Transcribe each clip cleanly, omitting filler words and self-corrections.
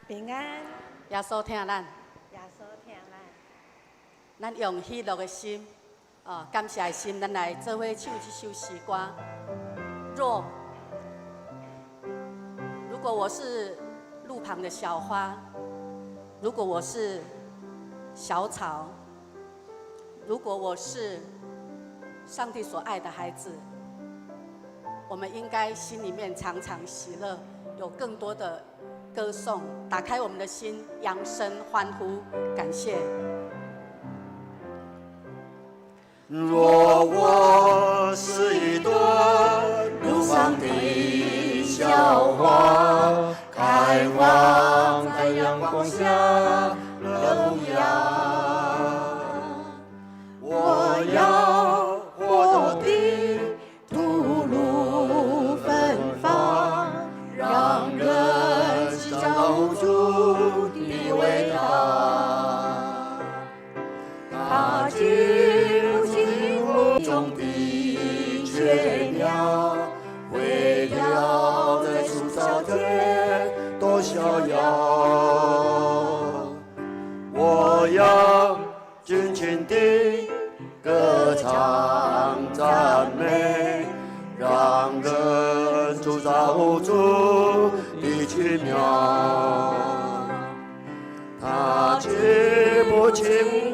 平安，耶稣听咱，耶稣听咱，咱用喜乐的心，感谢的心，咱来做伙唱这首诗歌。如果我是路旁的小花，如果我是小草，如果我是上帝所爱的孩子，我们应该心里面常常喜乐，有更多的歌颂，打开我们的心，扬声欢呼，感谢。若我是一朵路上的小花，开放在阳光下荣耀，我要活的吐露芬芳，让人知道主的伟大。他中的雀鸟，围绕在树梢间多逍遥。我要尽情地歌唱赞美，让人知道主的奇妙。他岂不轻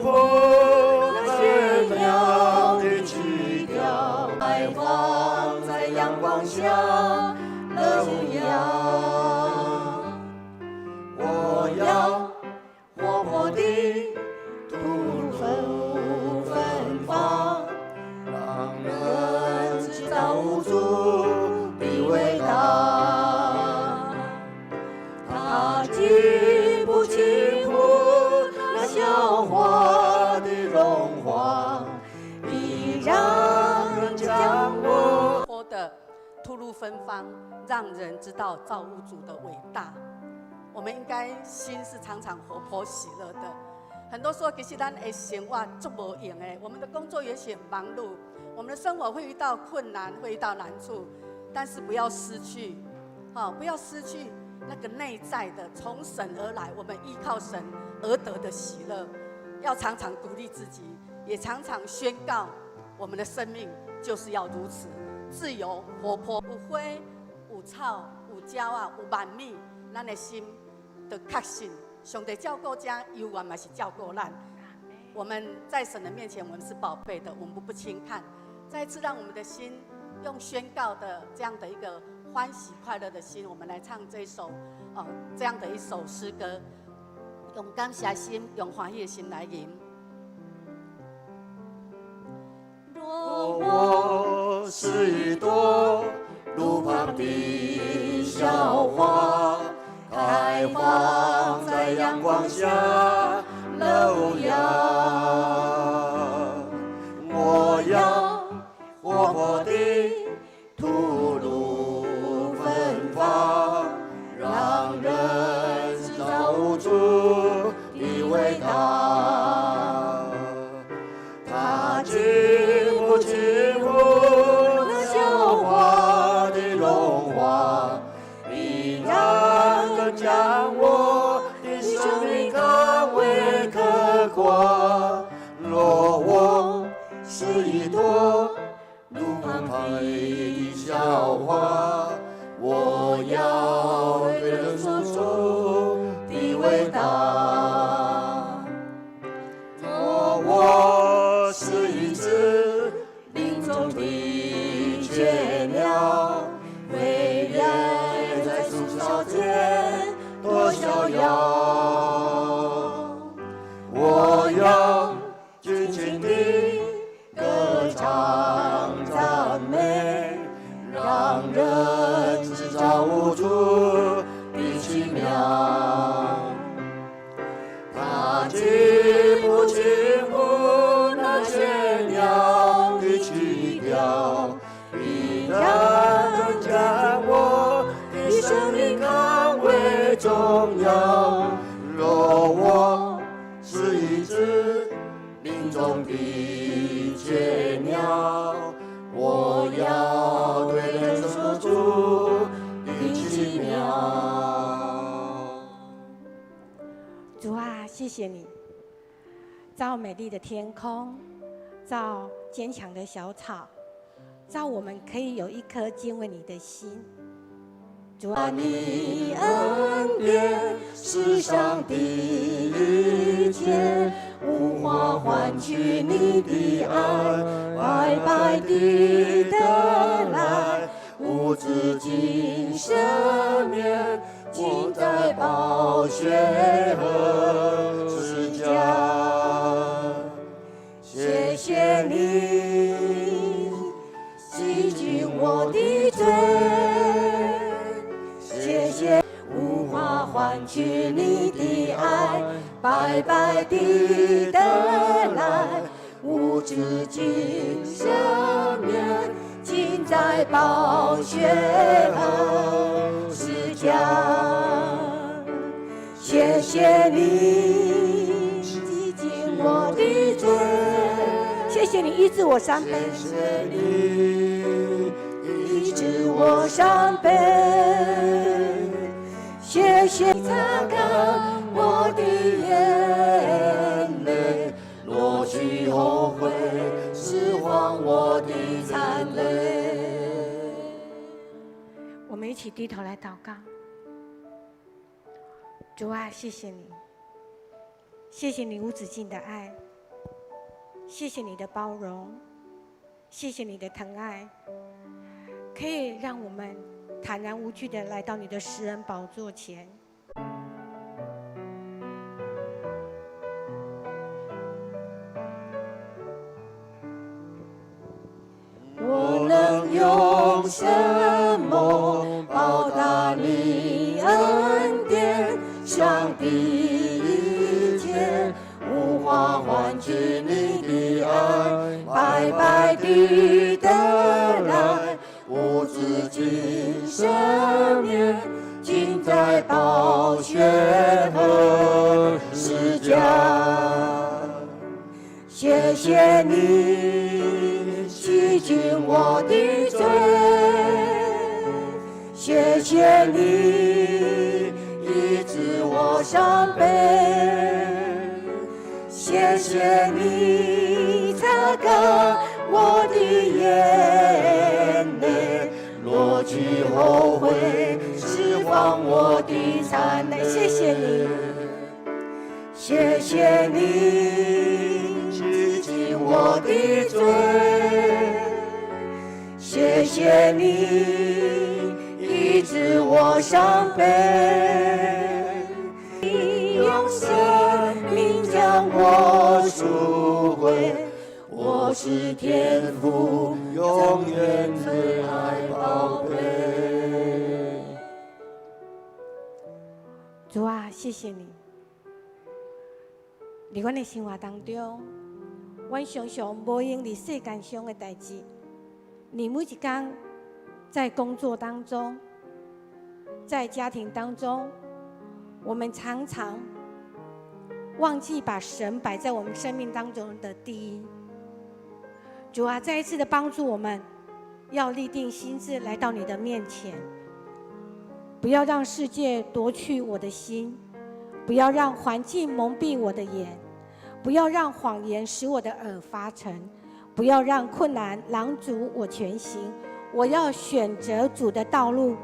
抚那雪鸟的曲调，开放在阳光下荣耀。我要活泼地吐露芬芳，让人知道主的伟大。他既不轻抚那小花的荣华，已让人将我活的吐露芬芳，让人知道造物主的伟大。我们应该心是常常活泼喜乐的。很多时候，其实咱的生活做无用的，我们的工作也许很忙碌，我们的生活会遇到困难，会遇到难处，但是不要失去，不要失去那个内在的从神而来，我们依靠神而得的喜乐。要常常鼓励自己，也常常宣告我们的生命就是要如此自由活泼，有花有草有鸟啊有万米，咱的心就确信上帝照顾家，永远嘛是照顾咱。我们在神的面前，我们是宝贝的，我们不轻看。再一次让我们的心用宣告的这样的一个欢喜快乐的心，我们来唱这一首这样的一首诗歌，用感谢心，用欢喜的心来吟。若我是一朵路旁的小花，开放在阳光下荣耀，我要活泼地吐露芬芳，让人知道主的伟大。他既不轻抚那小花的荣华，必让人将我的生命看为可夸。若我是一朵路旁的小花，我要对人说主的伟大。若我是一只林中的雀鸟，飞跃在树梢间多逍遥。我要尽情地歌唱赞美，让人知道主的奇妙。他既不轻抚那雀鸟的曲调，必让人将我的生命看为重要。若我是一只林中的雀鸟，我要对人说主的奇妙。谢谢你，造美丽的天空，造坚强的小草，造我们可以有一颗敬畏你的心。主啊，你恩典世上的一切，无法换取你的爱，白白地得来，无止境赦免，尽在宝血和十架。谢谢你洗净我的罪，谢谢无法换取你的爱，白白地得来，无止境赦免，尽在宝血和十架。谢谢你洗净我的罪，谢谢你医治我伤悲，谢谢你医治我伤悲，谢谢你擦干我的眼泪，抹去后悔，释放我的残泪。我们一起低头来祷告。主啊，谢谢你，谢谢你无止境的爱，谢谢你的包容，谢谢你的疼爱，可以让我们坦然无惧的来到你的施恩宝座前。我能用什么报答你恩典上的一切？无法换取你的爱，白白地得来，无止境赦免，尽在宝血和十架。谢谢你洗净我的罪，谢谢你医治我伤悲，谢谢你擦干我的眼泪，抹去后悔，释放我的残累。谢谢你，谢谢你洗净我的罪，谢谢你医治我伤悲，你用生命将我赎回，我是天父永远最爱宝贝。主啊，谢谢你，在阮的生活当中，阮常常无用伫世间上的代志，你每一天在工作当中，在家庭当中，我们常常忘记把神摆在我们生命当中的第一。主啊，再一次的帮助我们，要立定心志来到你的面前，不要让世界夺去我的心，不要让环境蒙蔽我的眼，不要让谎言使我的耳发沉，不要让困难拦阻我前行。我要选择主的道路，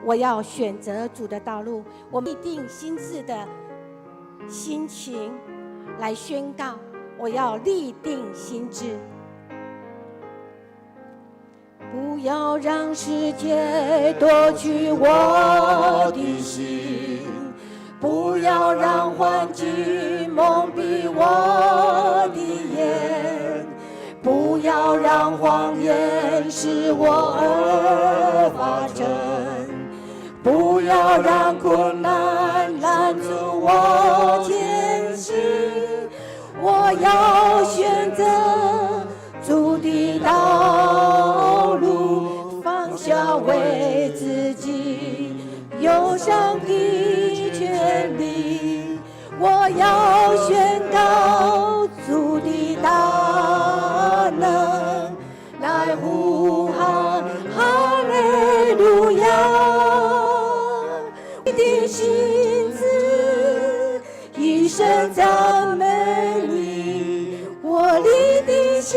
我要选择主的道路。我们立定心志的心情来宣告，我要立定心志。不要让世界夺去我的心，不要让环境蒙蔽我的眼，不要让谎言使我耳发沉，不要让困难拦阻我前行。我要选择主的道路，放下为自己忧伤的权利。我要宣告主的大能，来呼喊哈利路亚！你的心志一生在心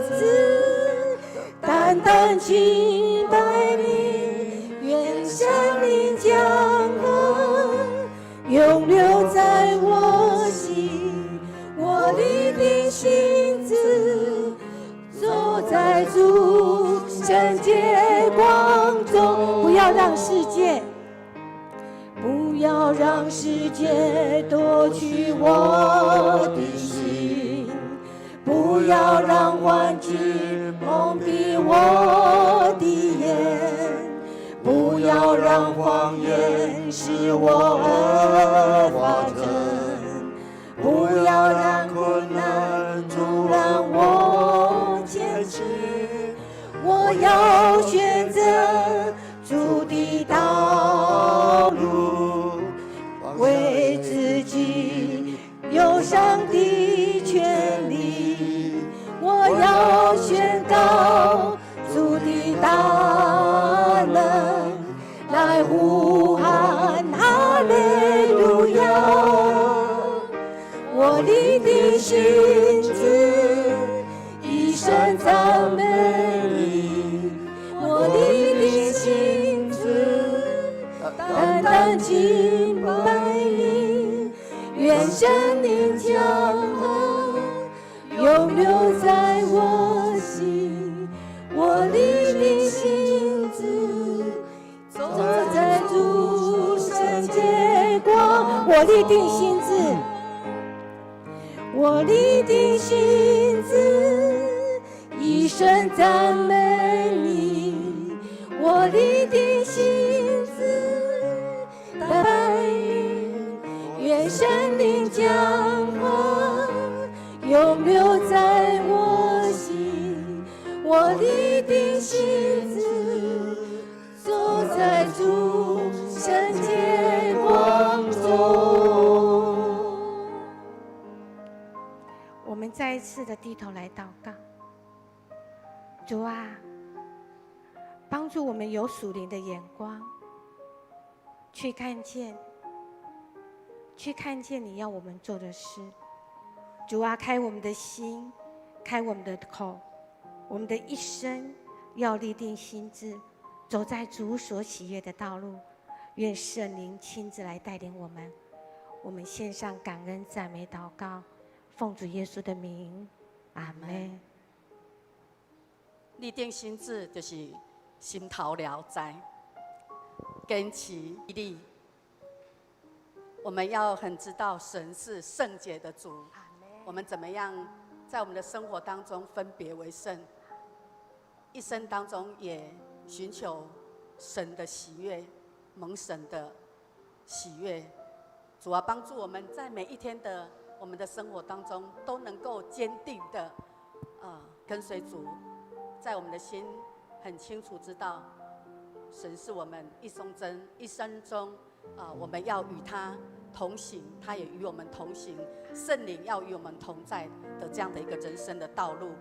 志，单单敬拜你，愿生命江河永留在我心，我立定心志，走在主圣洁光中，不要让世界夺取我的心，不要让幻觉蒙蔽我的眼，不要让谎言使我而发真，不要让困难阻拦我前行。我要选择主的道路，为自己有上的权利。我要宣告主的大能，来呼喊哈利路亚。我立定心志，一生赞美你。我立定心志，单单敬拜你。愿生命江河永留在我心。我立定心志，走在主圣洁光。我立定心志，我立定心志，一生赞美你。我立定心志，拜你，愿生命江河永留在我心。我立定心志，走在主圣洁光中。我们再一次的低头来祷告，主啊，帮助我们有属灵的眼光，去看见你要我们做的事。主啊，开我们的心，开我们的口，我们的一生要立定心志，走在主所喜悦的道路。愿圣灵亲自来带领我们。我们献上感恩赞美祷告，奉主耶稣的名，阿们。立定心志就是心头了哉，坚持毅力。我们要很知道神是圣洁的主，我们怎么样在我们的生活当中分别为圣，一生当中也寻求神的喜悦，蒙神的喜悦。主啊，帮助我们在每一天的我们的生活当中都能够坚定的跟随主，在我们的心很清楚知道神是我们一生中我们要与他同行，他也与我们同行，圣灵要与我们同在的这样的一个人生的道路。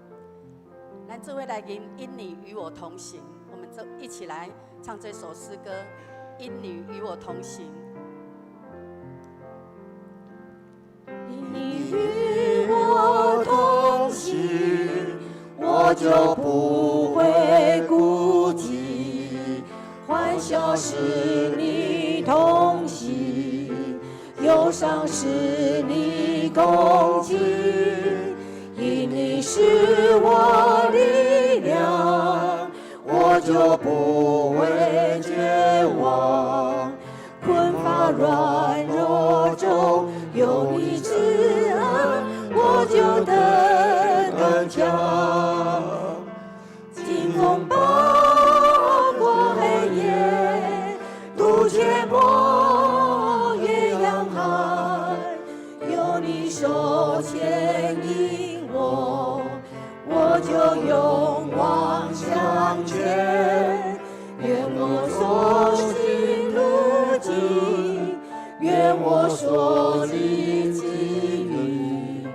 咱这位来因你与我同行，我们就一起来唱这首诗歌，因你与我同行。因你与我同行，我就不会孤寂，欢笑是你同行，忧伤是你共济。因你是我力量，我就不会绝望，困乏软弱中有你之恩，我就得刚强。经风暴过黑夜，渡阡陌越洋海，有你手牵引我，我就勇往向前。愿我所行路径，愿我所历际遇，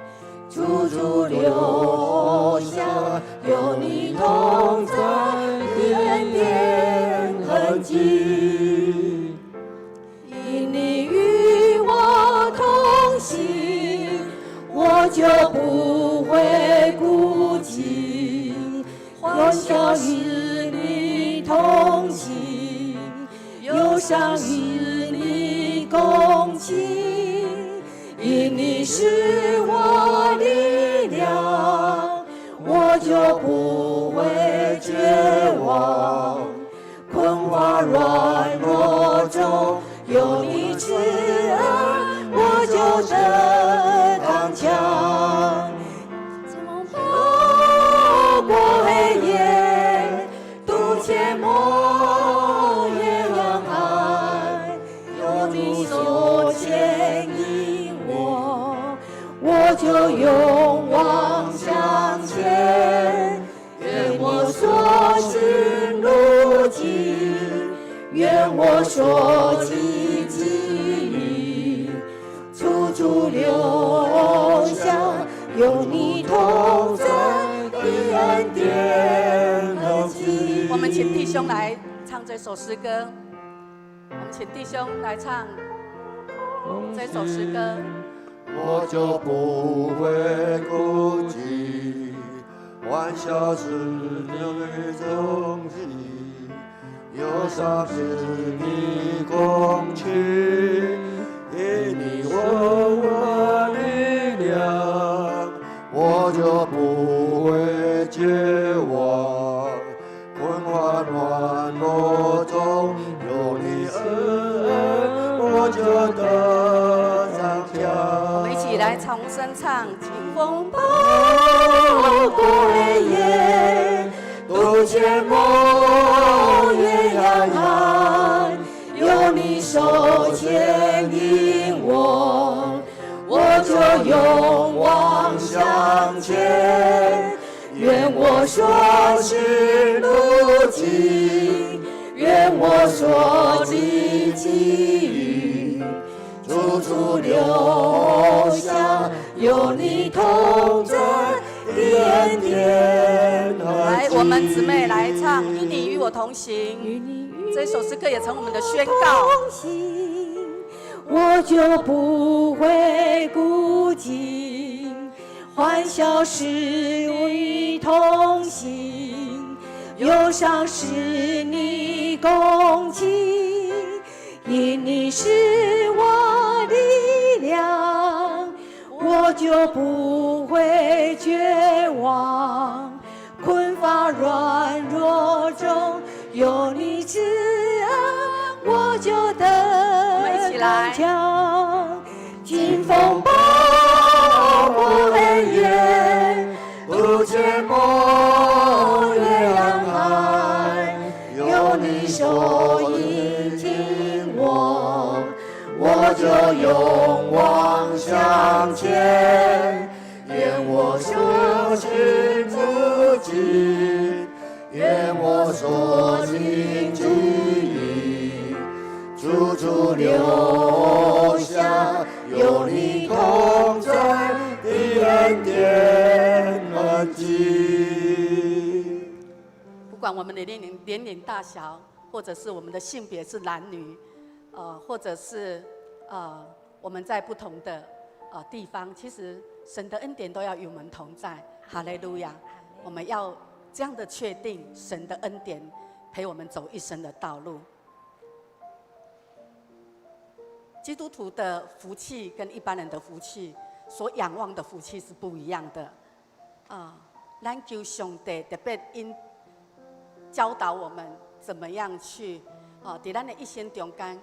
处处留下有你同在点点痕迹。因你与我同行，我就不会孤尽，欢笑与你同行，忧伤与你共情，因你是我力量，我就不会绝望。困惑软弱中有你慈恩，我就得刚强。走过黑夜，渡阡陌，越洋海，有你所牵引我，我就勇往向前。愿我所行路径，愿我所寄寄语，处处留下有你同在的恩典痕迹。我们请弟兄来唱这首诗歌，我们请弟兄来唱这首诗歌。我就不会孤寂，欢笑是你中心，忧伤是你共情，因你我力量，我就不会绝望。困惑软弱中有你恩，我就得上强。我们一起来重声唱，请风暴过黑夜，渡阡陌，越洋海，有你手牵引我，我就勇往向前。愿我所行路径，愿我所寄寄语，处处留下有你同在的恩典痕迹。来，我们姊妹来唱《与你与我同行》。这首诗歌也成我们的宣告。我就不会孤寂，欢笑是你同行，忧伤是你共情，因你是我力量，我就不会绝望。困乏软弱中有你慈恩，我就得刚强。经风暴过黑夜，渡阡陌，越洋海，有你手引领我，我就勇往向前。愿我所行路径，愿我所行寄语，处处留下有你同在的恩典痕迹。不管我们的年龄大小，或者是我们的性别是男女，或者是我们在不同的地方，其实神的恩典都要与我们同在。哈利路亚！我们要这样的确定神的恩典陪我们走一生的道路。基督徒的福气跟一般人的福气所仰望的福气是不一样的。咱求上帝特别教导我们怎么样去在咱的一生中间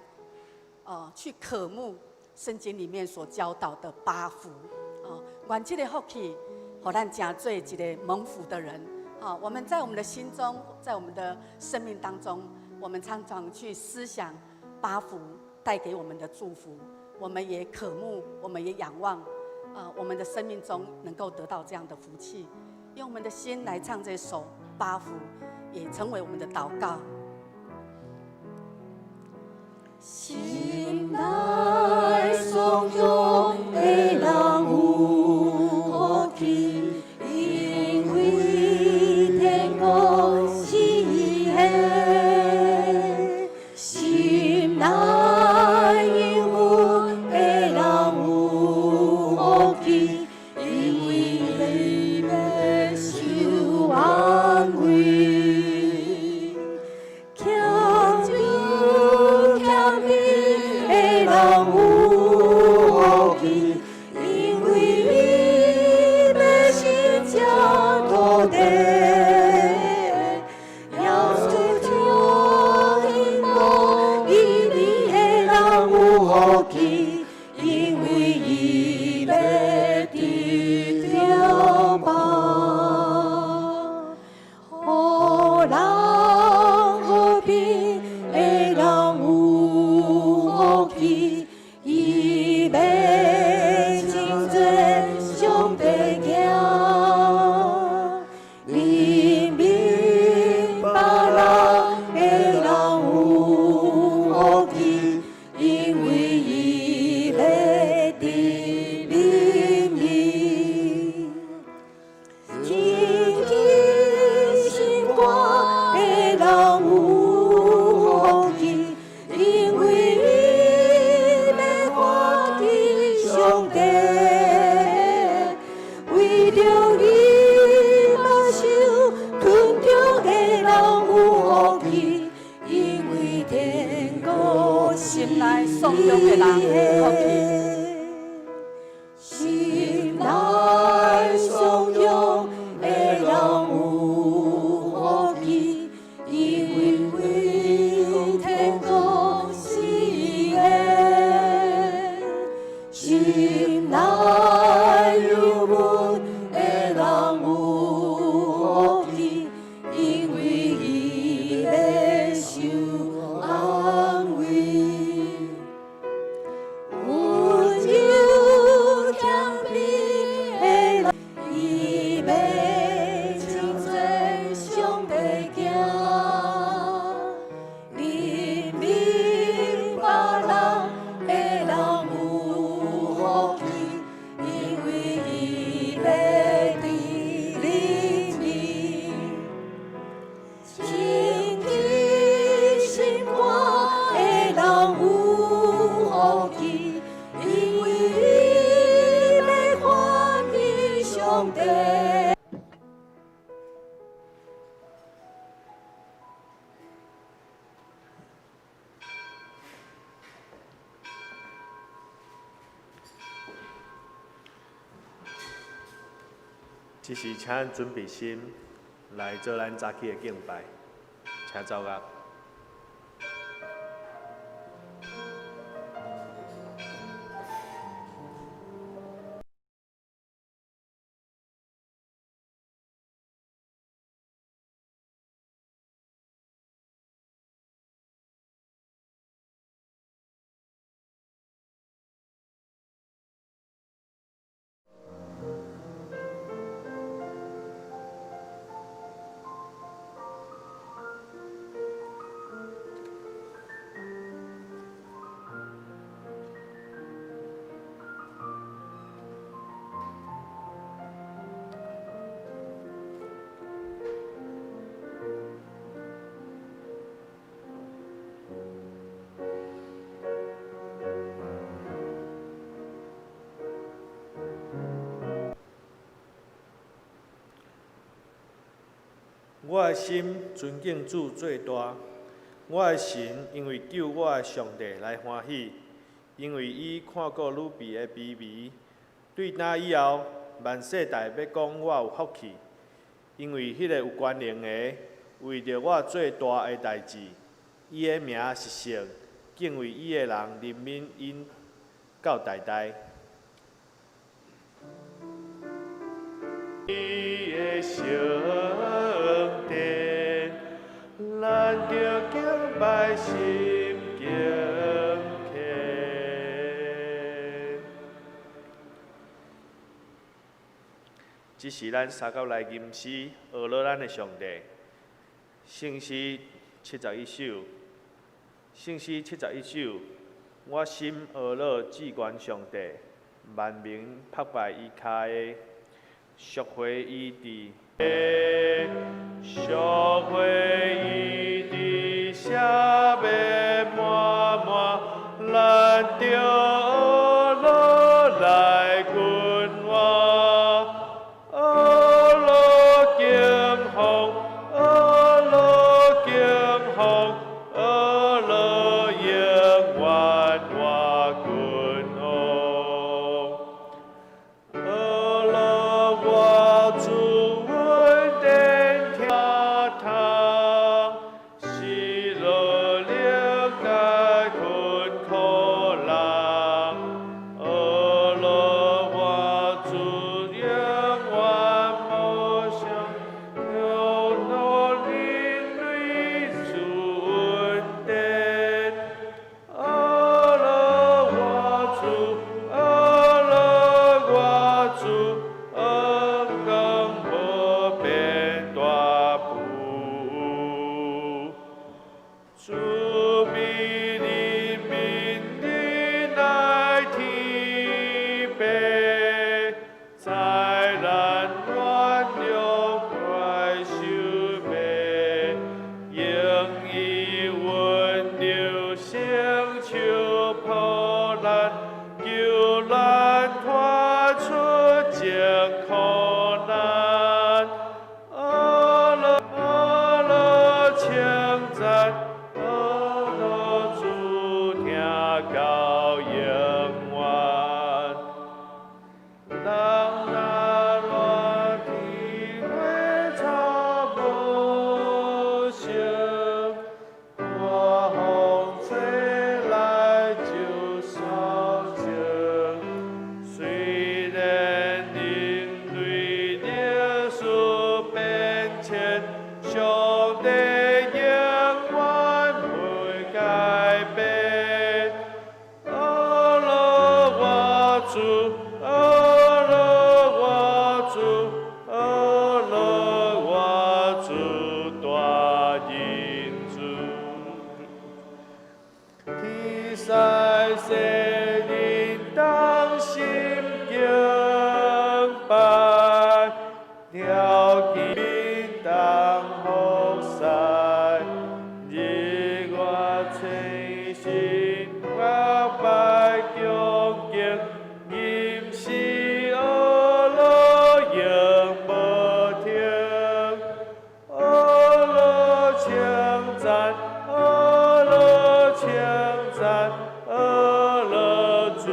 去渴慕圣经里面所教导的八福。愿这个福气让咱成做一个蒙福的人。我们在我们的心中，在我们的生命当中，我们常常去思想八福带给我们的祝福，我们也渴慕，我们也仰望，我们的生命中能够得到这样的福气。用我们的心来唱这首八福，也成为我们的祷告。心内颂咏的人有福气，因为天国是的。心内因有的人有福气，因为你要受天天心肝的人有福气，因为伊要看见上帝，为着伊嘛受吞着的人有福气，因为天国心内颂扬的人有福气。心内颂扬的人有福气，因为为天国是的。心内忧闷的人有福气，因为伊要受安慰。温柔谦卑的人，伊要亲做上帝行。怜悯别人的人有福气，因为伊要得怜悯。清洁心肝的人有福气，因为伊要看见上帝。这时，请咱准备心来做咱早起的敬拜，请奏乐。我的心尊敬主最大，我的神因为救我的上帝来欢喜，因为伊看顾女婢的卑微。对那以后，万世代要讲我有福气，因为迄个有权能的，为着我做大的代志，伊的名是圣，敬畏伊的人怜悯因到代代。伊的圣殿，咱着敬拜心敬虔。这是咱三角来吟诗，学了咱的上帝。圣诗71首，圣诗71首，我心学了至高上帝，万民拍拜伊脚的。赎回伊伫，赎回伊伫，写要满满，咱着学了来君我，学了敬奉，学了敬奉，学了永远我君王。我主恩典天堂。高见面当福塞，日月星星我拜恭敬，吟诗阿罗永无停，阿罗称赞，阿罗称赞，阿罗主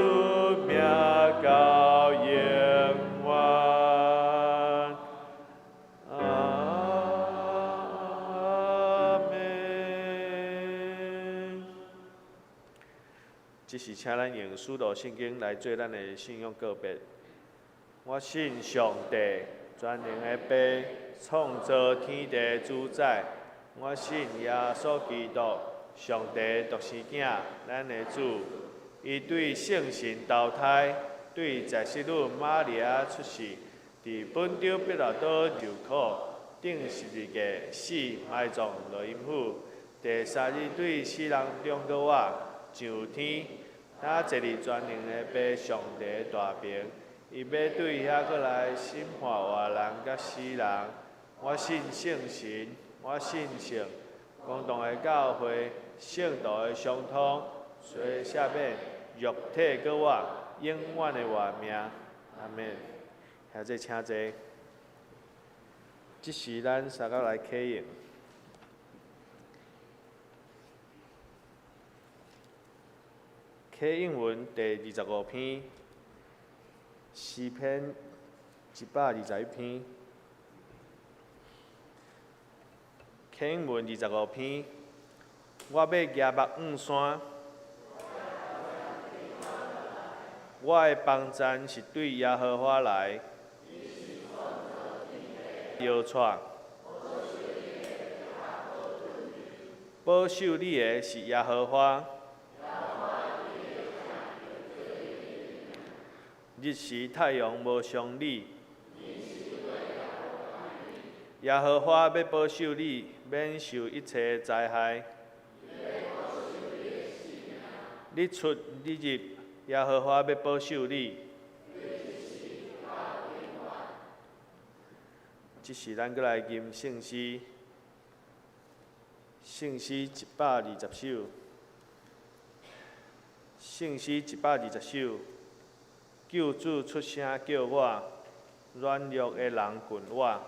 名高永远。阿门。这是请咱用使徒圣经来做咱的信仰告别。我信上帝，全能的父，创造天地主宰。我信耶稣基督，上帝独生囝，咱的主。伊对圣神投胎，对在世女玛利亚出世，伫本丢彼拉多受苦，顶十字架死，埋葬落阴府。第三日对死人中搁我上天，他坐伫全能的父上帝的大屏，伊要对遐过来审判活人甲死人。我信圣神，我信圣，公同的教会，圣道的相通，随下面肉体搁我永远的活命。阿免。现在请坐。即时咱三个来启用。启应文第25篇，诗篇121篇。启应文25篇，我要举目望山。我的帮赞是对耶和华来，摇带。保守你的是耶和华，日时太阳无伤你。耶和华要保守你，免受一切灾害。你出你入，耶和华要保守你。即是咱搁来吟圣诗，圣诗120首，圣诗120首。救主出声叫我，软弱的人困我，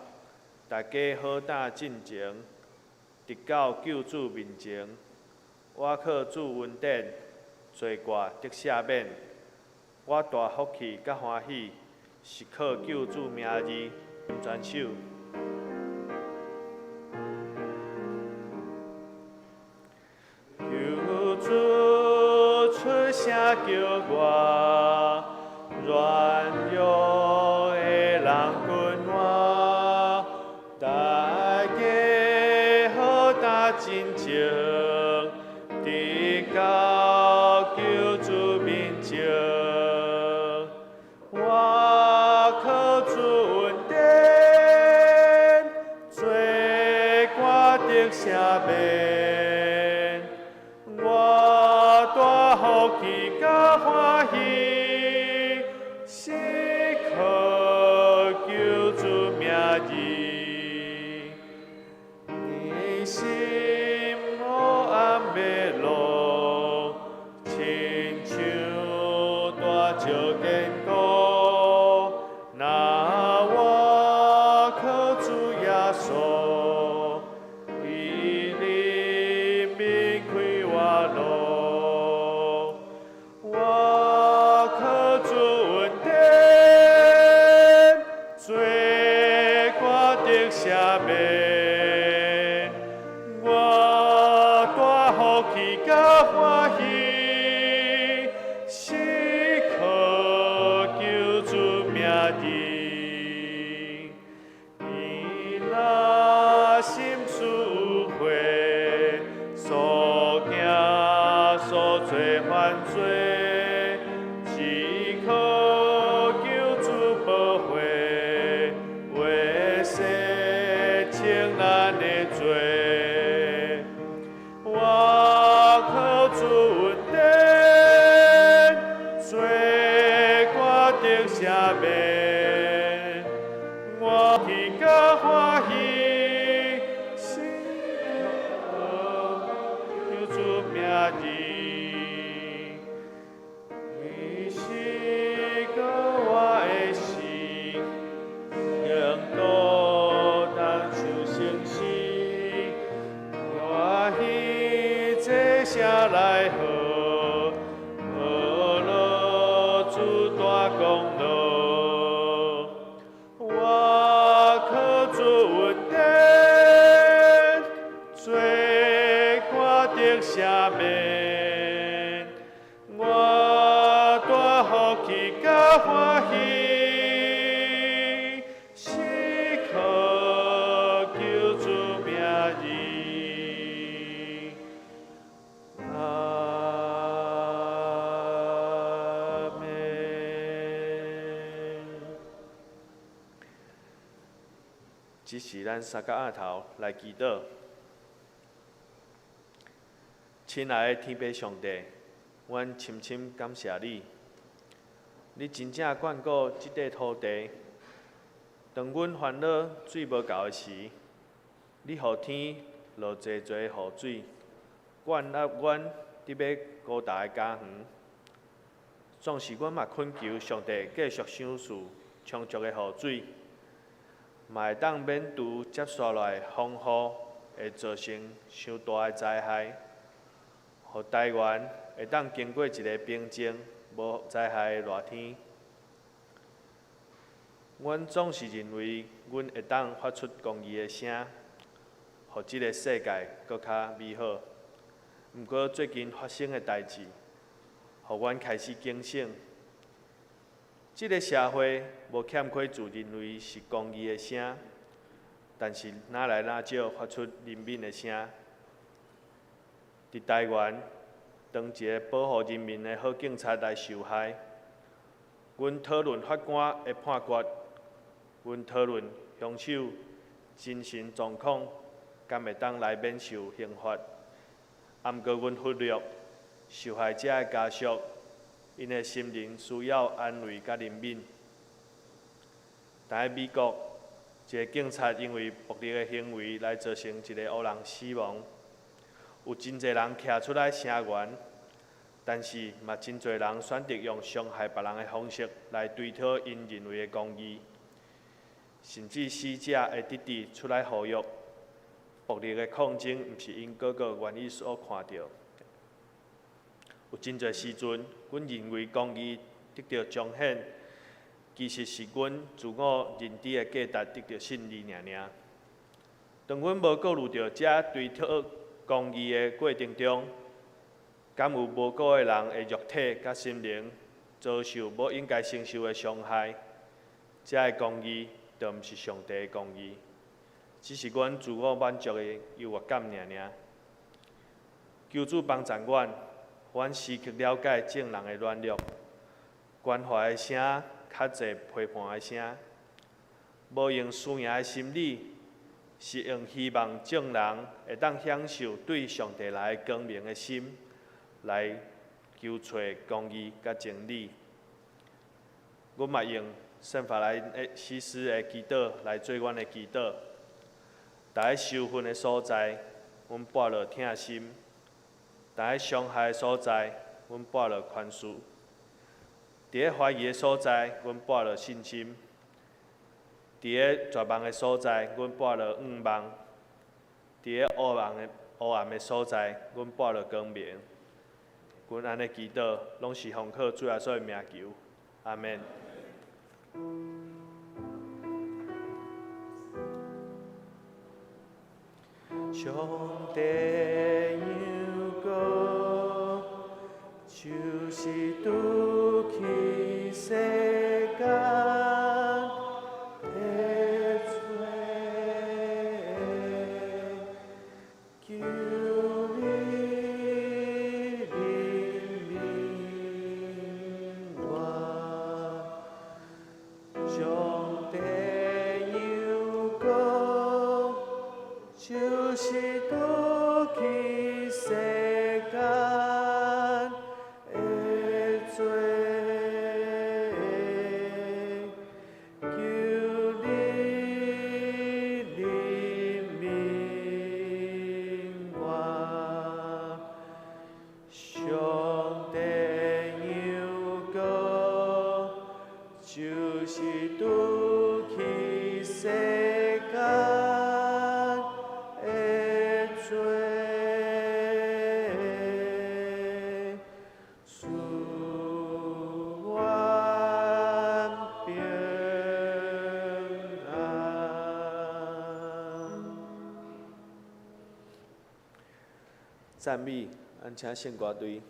大家好胆进前，直到救主面前。我靠主恩典，罪过得赦免。我大福气甲欢喜，是靠救主名字全首。救主出声叫我，软弱的人困我，大家好胆真情，直到救主面前。我靠主恩典，罪过得赦免。我大福气甲欢喜，是靠救主名字。你心黑暗的路，亲像大石坚固。那我靠主耶稣，伊里面开我路。我靠主恩典，罪过得赦免。我大福气甲欢喜，是靠救主名字。伊若心思有悔，所惊所做犯罪，只靠救主保卫，为洗清咱的罪。我靠主恩典，罪过得赦免。我去甲即是咱三角仔头来祈祷。亲爱的天父上帝，阮深深感谢你，你真正眷顾即块土地。当阮烦恼水无够的时，你予天落济济雨水，灌压阮伫要高大的家园。总是阮嘛恳求上帝继续赏赐充足的雨水，嘛会当免除接续来风雨会造成伤大的灾害，互台湾会当经过一个平静、无灾害的热天。阮总是认为阮会当发出公义的声，互即个世界搁较美好。毋过最近发生的代志，互阮开始警醒。即个社会无欠缺自认为是公义的声，但是哪来哪少发出人民的声。伫台湾，当一个保护人民的好警察来受害，阮讨论法官的判决，阮讨论凶手精神状况敢会当来免受刑罚。毋过，阮忽略受害者的家属，因的心灵需要安慰甲怜悯。但喺美国，一个警察因为暴力的行为来造成一个黑人死亡，有真侪人徛出来声援，但是嘛真侪人选择用伤害别人的方式来追讨因认为的公义，甚至死者会直直出来呼吁。暴力的抗争，毋是因个个愿意所看到。有真侪时阵，阮认为公义得到彰显，其实是阮自我认知的价值得到胜利尔尔。当阮无顾虑到这追讨公义的过程中，敢有无辜的人的肉体甲心灵遭受无应该承受的伤害？这个公义，就毋是上帝的公义。只是阮自我满足的优越感尔尔。求主帮助阮，阮时刻了解正人的软弱，关怀的声较侪批判的声，无用输赢的心理，是用希望正人会当享受对上帝来的光明的心，来求找公义甲真理。阮嘛用圣法兰西斯的祈祷来做阮的祈祷。在受训的所在，阮跋落疼心；在伤害的所在，阮跋落宽恕；伫怀疑的所在，阮跋落信心；伫绝望的所在，阮跋落盼望；伫黑暗的所在，阮跋落光明。阮安尼祈祷，拢是奉靠主耶稣的名求，阿免。上帝有个就是拄起世间的罪，求你怜悯我。上帝有个就是拄起世间的罪，求你怜悯我。上帝有个就是拄起世间。赞美，俺请献歌队。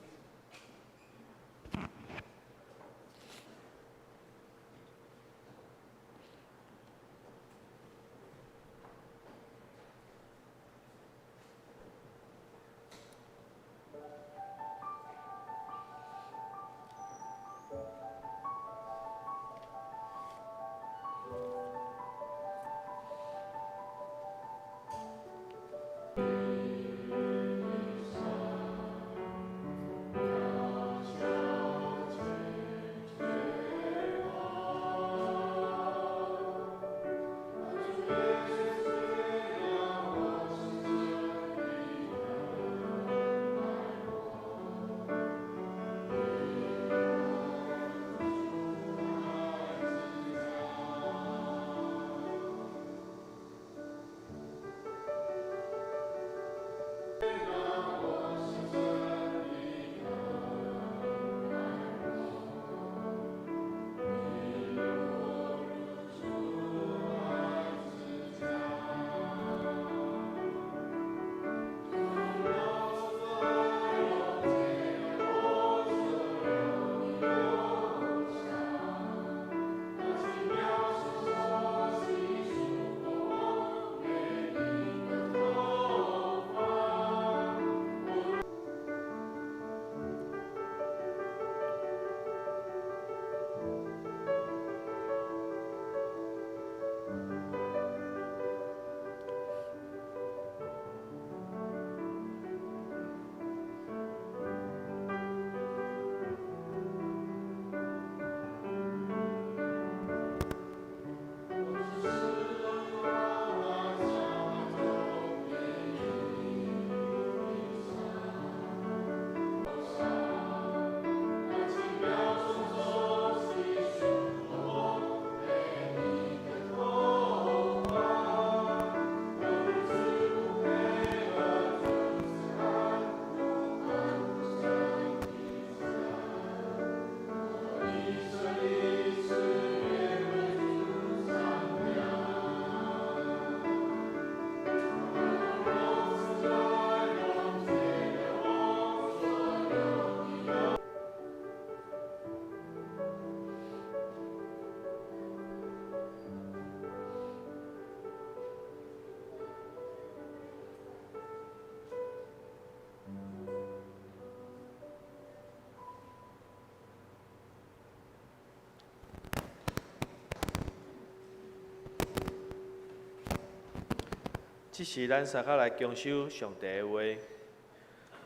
这是咱三脚来恭守上帝的话。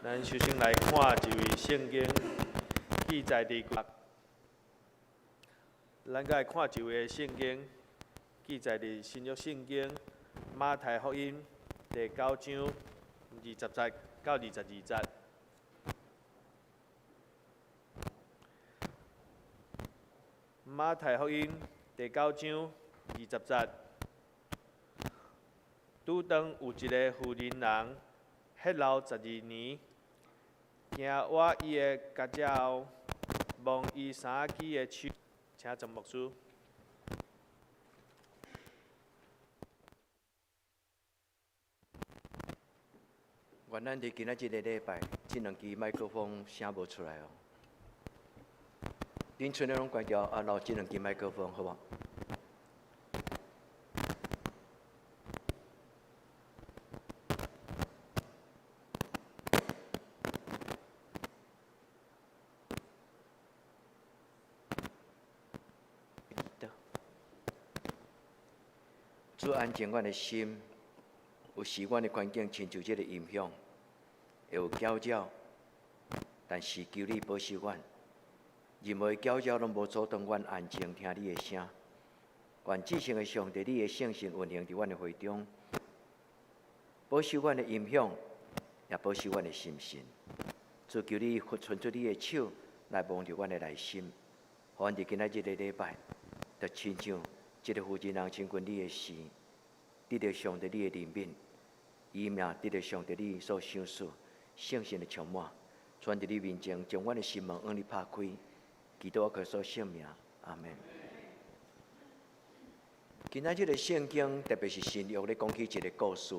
咱首先来看一位圣经记载伫咱来看一位圣经记载伫新约圣经马太福音第9章20节到22节。马太福音第9章20节，拄当有一个妇人人，迄老12年，行我伊的脚趾后，摸伊衫起的手，请曾牧师。原咱伫今仔日个礼拜，这两支麦克风声无出来哦。恁厝内拢关掉，留这两支麦克风，好无？主安静阮的心，有时阮的环境亲像这个音响，会有搅扰，但是求你保守阮。任何搅扰拢无阻挡阮安静听你的声。愿至圣的上帝，你的圣神运行伫阮的会中，保守阮的音响，也保守阮的心神。主求你伸出你的手来摸着阮的内心，互阮伫今仔日的礼拜，就亲像这个妇人人亲近你的事，得到上帝你的怜悯，以命得到上帝你所想事，圣神的充满，传伫你面前，将阮的心门向你拍开。祈祷我所圣名，阿门。今仔日的圣经，特别是新约咧，讲起一个故事。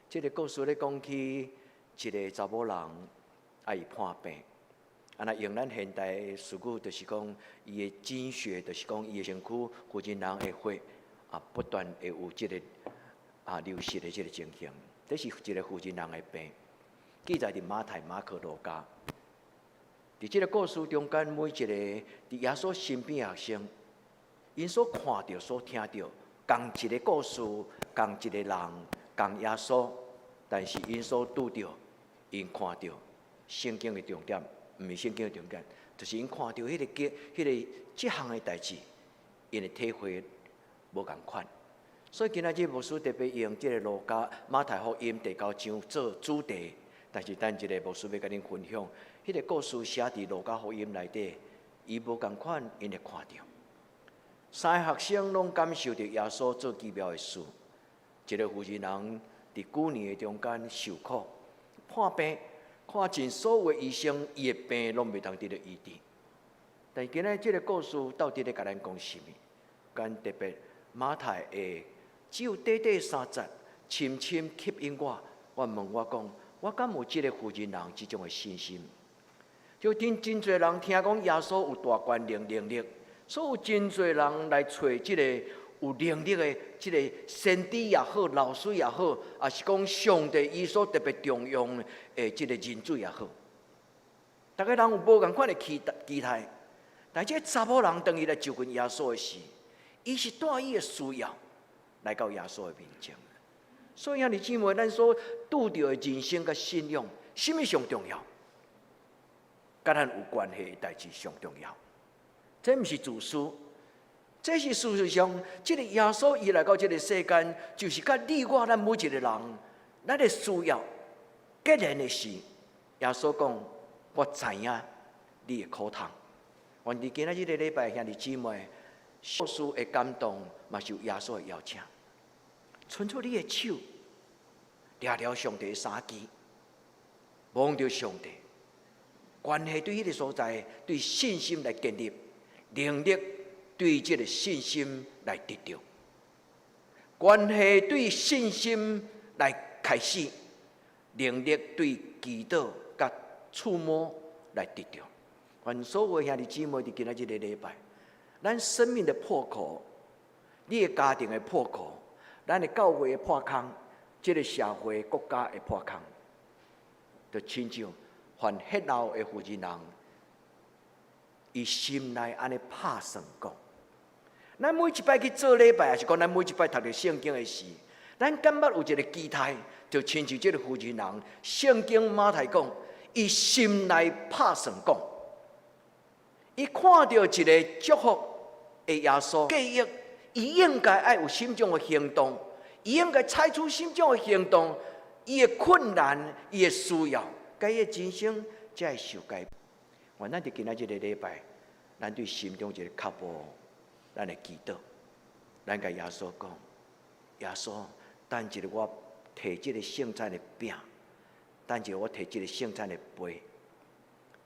这个故事咧，讲起一个查某人爱伊判病。那用咱现代的词语，就是讲伊的经血，就是讲伊的身躯妇人人的血不断会有这个流失的这个情形。这是一个妇人人的病，记载伫马太、马可、路加。伫这个故事中间，每一个伫耶稣身边的学生，因所看到、所听到，同一个故事，同一个人，同耶稣，但是因所拄到、因看到，圣经的重点，毋是圣经的重点，就是因看到这项的代志，因的体会无共款。所以今仔日牧师特别用这个路加、马太福音第9章做主题，但是等一个牧师要甲恁分享。迄个故事写伫路加福音内底，伊无共款，因会看到。三个学生拢感受到耶稣做奇妙的事。一个妇人人伫9年的中间受苦、判病，看尽所有的医生，伊的病拢袂当得到医治。但是今日这个故事到底咧甲咱讲什么？咱特别马太的只有短短3节，深深吸引我。我问我讲，我敢有这个妇人人这种的信心？就真侪人听讲耶稣有大权能力，所以有真侪人来找这个有能力的这个先知也好、老师也好，也是讲上帝伊所特别重用的这个人子也好。大家人有无共款的期待，但这查某人当伊来就近耶稣的时，伊是带伊的需要来到耶稣的面前。所以兄弟姊妹，咱所拄到的人生甲信仰，什么上重要？甲咱有关系的代志上重要，这毋是自私，这是事实上，这个耶稣伊来到这个世间，就是甲你我咱每一个人，咱的需要结连的是，耶稣讲，我知影你的苦痛。愿伫今仔日的礼拜，兄弟姊妹，受事的感动，嘛是有耶稣的邀请，伸出你的手，抓了上帝的衫旗，望着上帝。关系对迄个所在，对信心来建立，能力对这个信心来得到。关系对信心来开始，能力对祈祷甲触摸来得到。愿所有兄弟姊妹伫今仔日的礼拜，咱生命的破口，你的家庭的破口，咱的教会的破空，这个社会国家的破空，就亲像。凡迄老的妇人人，伊心内安尼拍算讲：咱每一摆去做礼拜，也是讲咱每一摆读着圣经的时，咱感觉有一个期待，就亲像这个妇人人，圣经马太讲，伊心内拍算讲，伊看到一个祝福的耶稣计划，伊应该爱有心中的行动，伊应该采取心中的行动，伊的困难，伊的需要，该伊的人生才会受改变。我咱伫今仔日个礼拜，咱对心中一个脚步，咱的祈祷，咱甲耶稣讲，耶稣，等一个我摕这个圣餐的饼，等一个我摕这个圣餐的杯，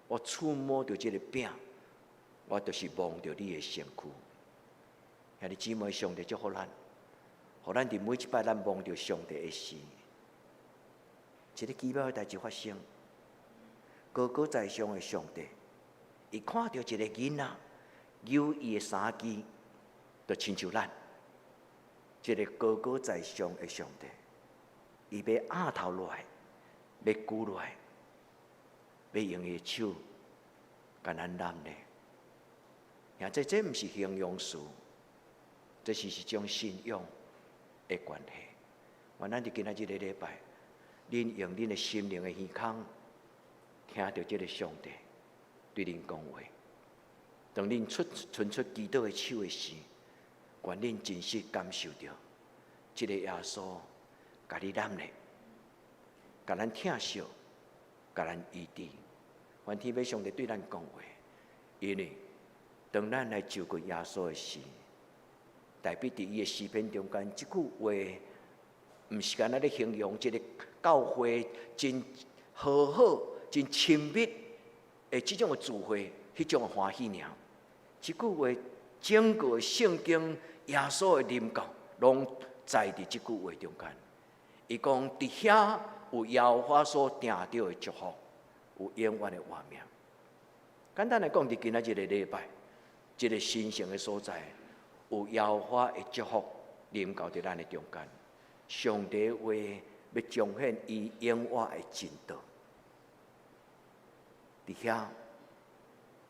我触摸到这个饼，我就是望到你的身躯。兄弟姊妹，上帝祝福咱，互咱伫每一摆咱望到上帝的时，一个奇妙的代志发生。高高在上的上帝，伊看到一个囡仔扭伊的衫机，就亲像咱，一个高高在上的上帝，伊要压头落来，要举落来，要用伊的手甲咱揽咧。兄弟，这毋是形容词，这是一种信仰的关系。愿咱伫今仔日个礼拜，恁用恁的心灵的耳孔，听到这个上帝对恁讲话。当恁伸出祈祷的手的时，愿恁真实感受到，这个耶稣甲你揽咧，甲咱疼惜，甲咱医治。愿天父上帝对咱讲话，因为当咱来就近耶稣的时，代表伫伊的诗篇中间，即句话，毋是干那咧形容一个教会真和好、真亲密的即种的聚会，迄种的欢喜尔。即句话，整个圣经耶稣的临到，拢在伫即句话中间。伊讲伫遐有耶和华所定着的祝福，有永远的画面。简单来讲，伫今仔日个礼拜，一个神圣的所在，有耶和华的祝福临到伫咱的中间。上帝的话要彰显伊永远的真道。伫遐，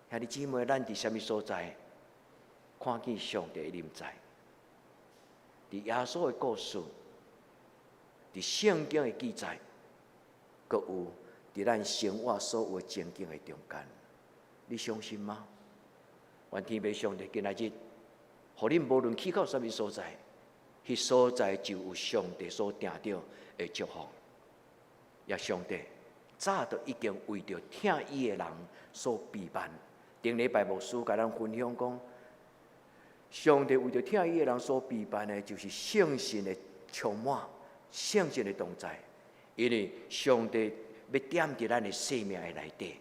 兄弟姊妹，咱伫什么所在看见上帝的临在？伫耶稣的故事，伫圣经的记载，阁有伫咱生活所有情景的中间，你相信吗？愿天父上帝今仔日，互恁无论去到什么所在，迄所在就有上帝所定着的祝福。也上帝早就已经为着听伊的人所备办。顶礼拜牧师甲咱分享讲，上帝为着听伊的人所备办的，就是圣神的充满、圣神的同在。因为上帝要点伫咱的生命的内底。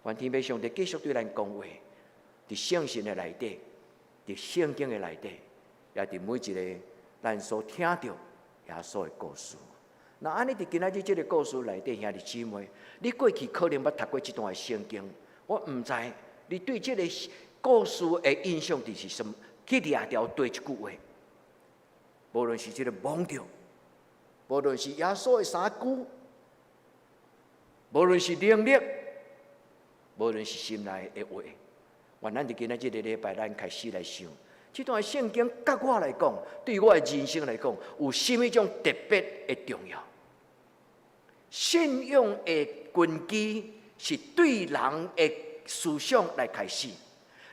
愿天父上帝继续对咱讲话，伫圣神的内底，伫圣经的内底，也伫每一个咱所听到耶稣的故事。那安尼伫今仔日这个故事内底，兄弟姊妹，你过去可能捌读过这段的圣经，我毋知你对这个故事的印象是什么？去掠条对一句话，无论是这个蒙着，无论是耶稣的三句，无论是能力，无论是心内的话，愿咱伫今仔日个礼拜，咱开始来想。这段圣经，甲我来讲，对我的人生来讲，有甚么种特别的重要？信仰的根基是对人的思想来开始。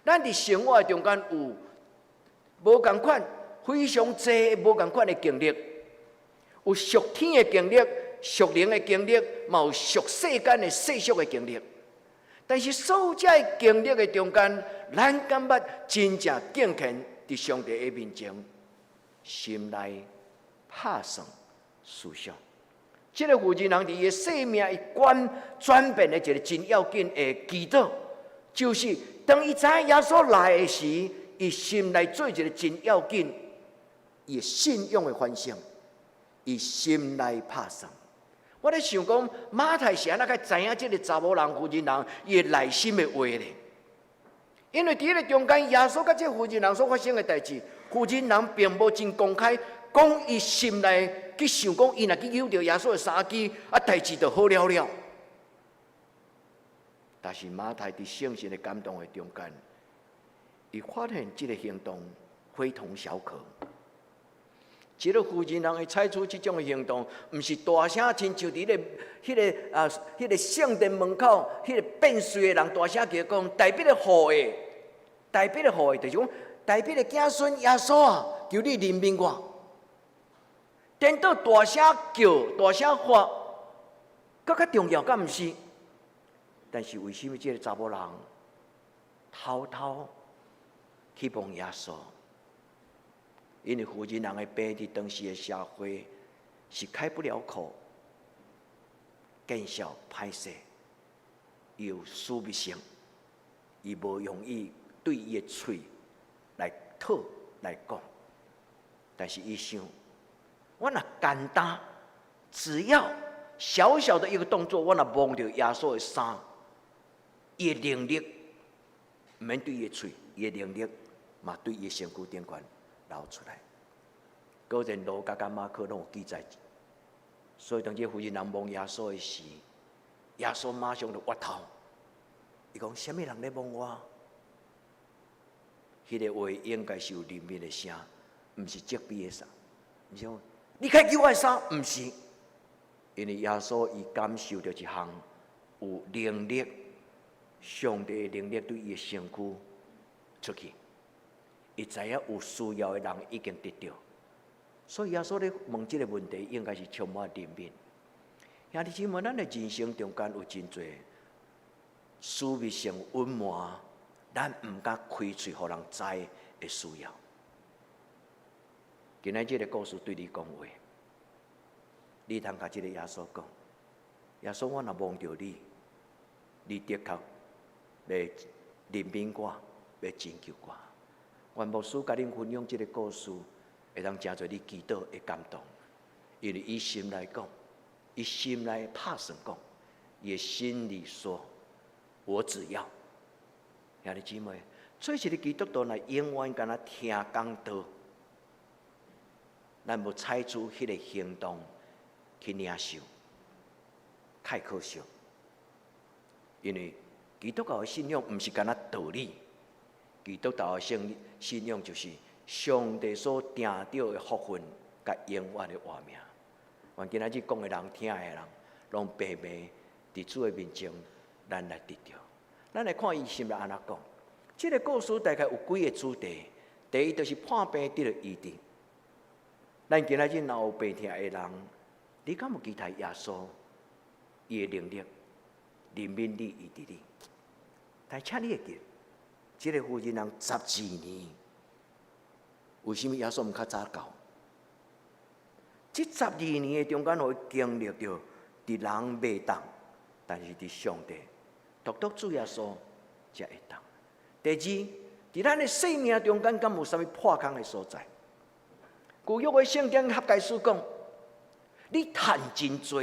咱伫生活中间有无共款、非常济无共款的经历，有属天的经历、属灵的经历，嘛有属世间的世俗的经历。但是所有这的经历的中间，咱感觉真正敬虔。伫上帝的面前，心内拍算思想。这个妇人人伫伊的生命一转变的一个真要紧的祈祷，就是当伊知影耶稣来的时，伊心内做一个真要紧，伊的信仰的反省，伊心内拍算。我咧想讲，马太是安怎个知影这个查某人妇人人伊的内心的话呢？因为伫迄个中间，耶稣甲这妇人人所发生的代志，妇人人并无真公开讲伊心内去想讲，伊若去扭着耶稣的衫机，代志就好了了。但是马太伫圣神的感动的中间，伊发现这个行动非同小可。一个负责人会采取这种行动，毋是大声，亲像伫迄个圣殿门口，迄个变碎的人大声叫讲，代表的护的，就是讲代表的子孙耶稣啊，求你怜悯我。颠倒大声叫、大声发，更较重要，敢毋是？但是为什么这个查某人偷偷去帮耶稣？因为负责人的病伫当时的社会是开不了口，见效歹势，伊有私密性，伊无容易对伊的嘴来讨来讲。但是伊想，我若简单，只要小小的一个动作，我若摸到耶稣的衫，伊的能力，毋免对伊的嘴，伊的能力嘛对伊的身躯顶悬流出来。果然，路加甲马可拢有记载。所以当这负责人摸耶稣的时，耶稣马上就挖头，伊讲：什么人咧摸我？迄个话应该是有怜悯的声，毋是责备的声。毋是讲你开救我的衫，毋是，因为耶稣伊感受到一项有能力、上帝的能力对伊的身躯出去，伊知影有需要的人已经得到。所以耶稣咧问这个问题，应该是充满怜悯。兄弟姊妹，咱的人生中间有真侪私密性隐瞒，咱毋敢开嘴，互人知的需要。今仔这个故事对你讲话，你通甲这个耶稣讲：耶稣，我若望到你，你的确要怜悯我，要拯救我。愿牧师甲恁分享这个故事。会当真侪你祈祷的感动，因为以心来讲，以心来拍算讲，伊的心里说：“我只要。”兄弟姊妹，做一个基督徒，若永远敢若听讲道，咱无采取迄个行动去领受，太可惜。因为基督教的信仰毋是敢若道理，基督教的信仰就是。上帝所定着的福分，甲永远的活命。愿今仔日讲的人、听的人，拢白白伫主的面前，咱来得着。咱来看伊心内安怎讲。这个故事大概有几个主题。第一就是破病得了医治。咱今仔日若有病痛的人，你敢有期待耶稣伊的能力怜悯你、医治你？但请你会记，这个负责人12年。为什么耶稣毋较早到？这12年的中间，我经历着伫人袂当，但是伫上帝独独主耶稣才会当。第二，伫咱的生命中间，敢有啥物破空的所在？旧约的圣经合解书讲，你趁真多，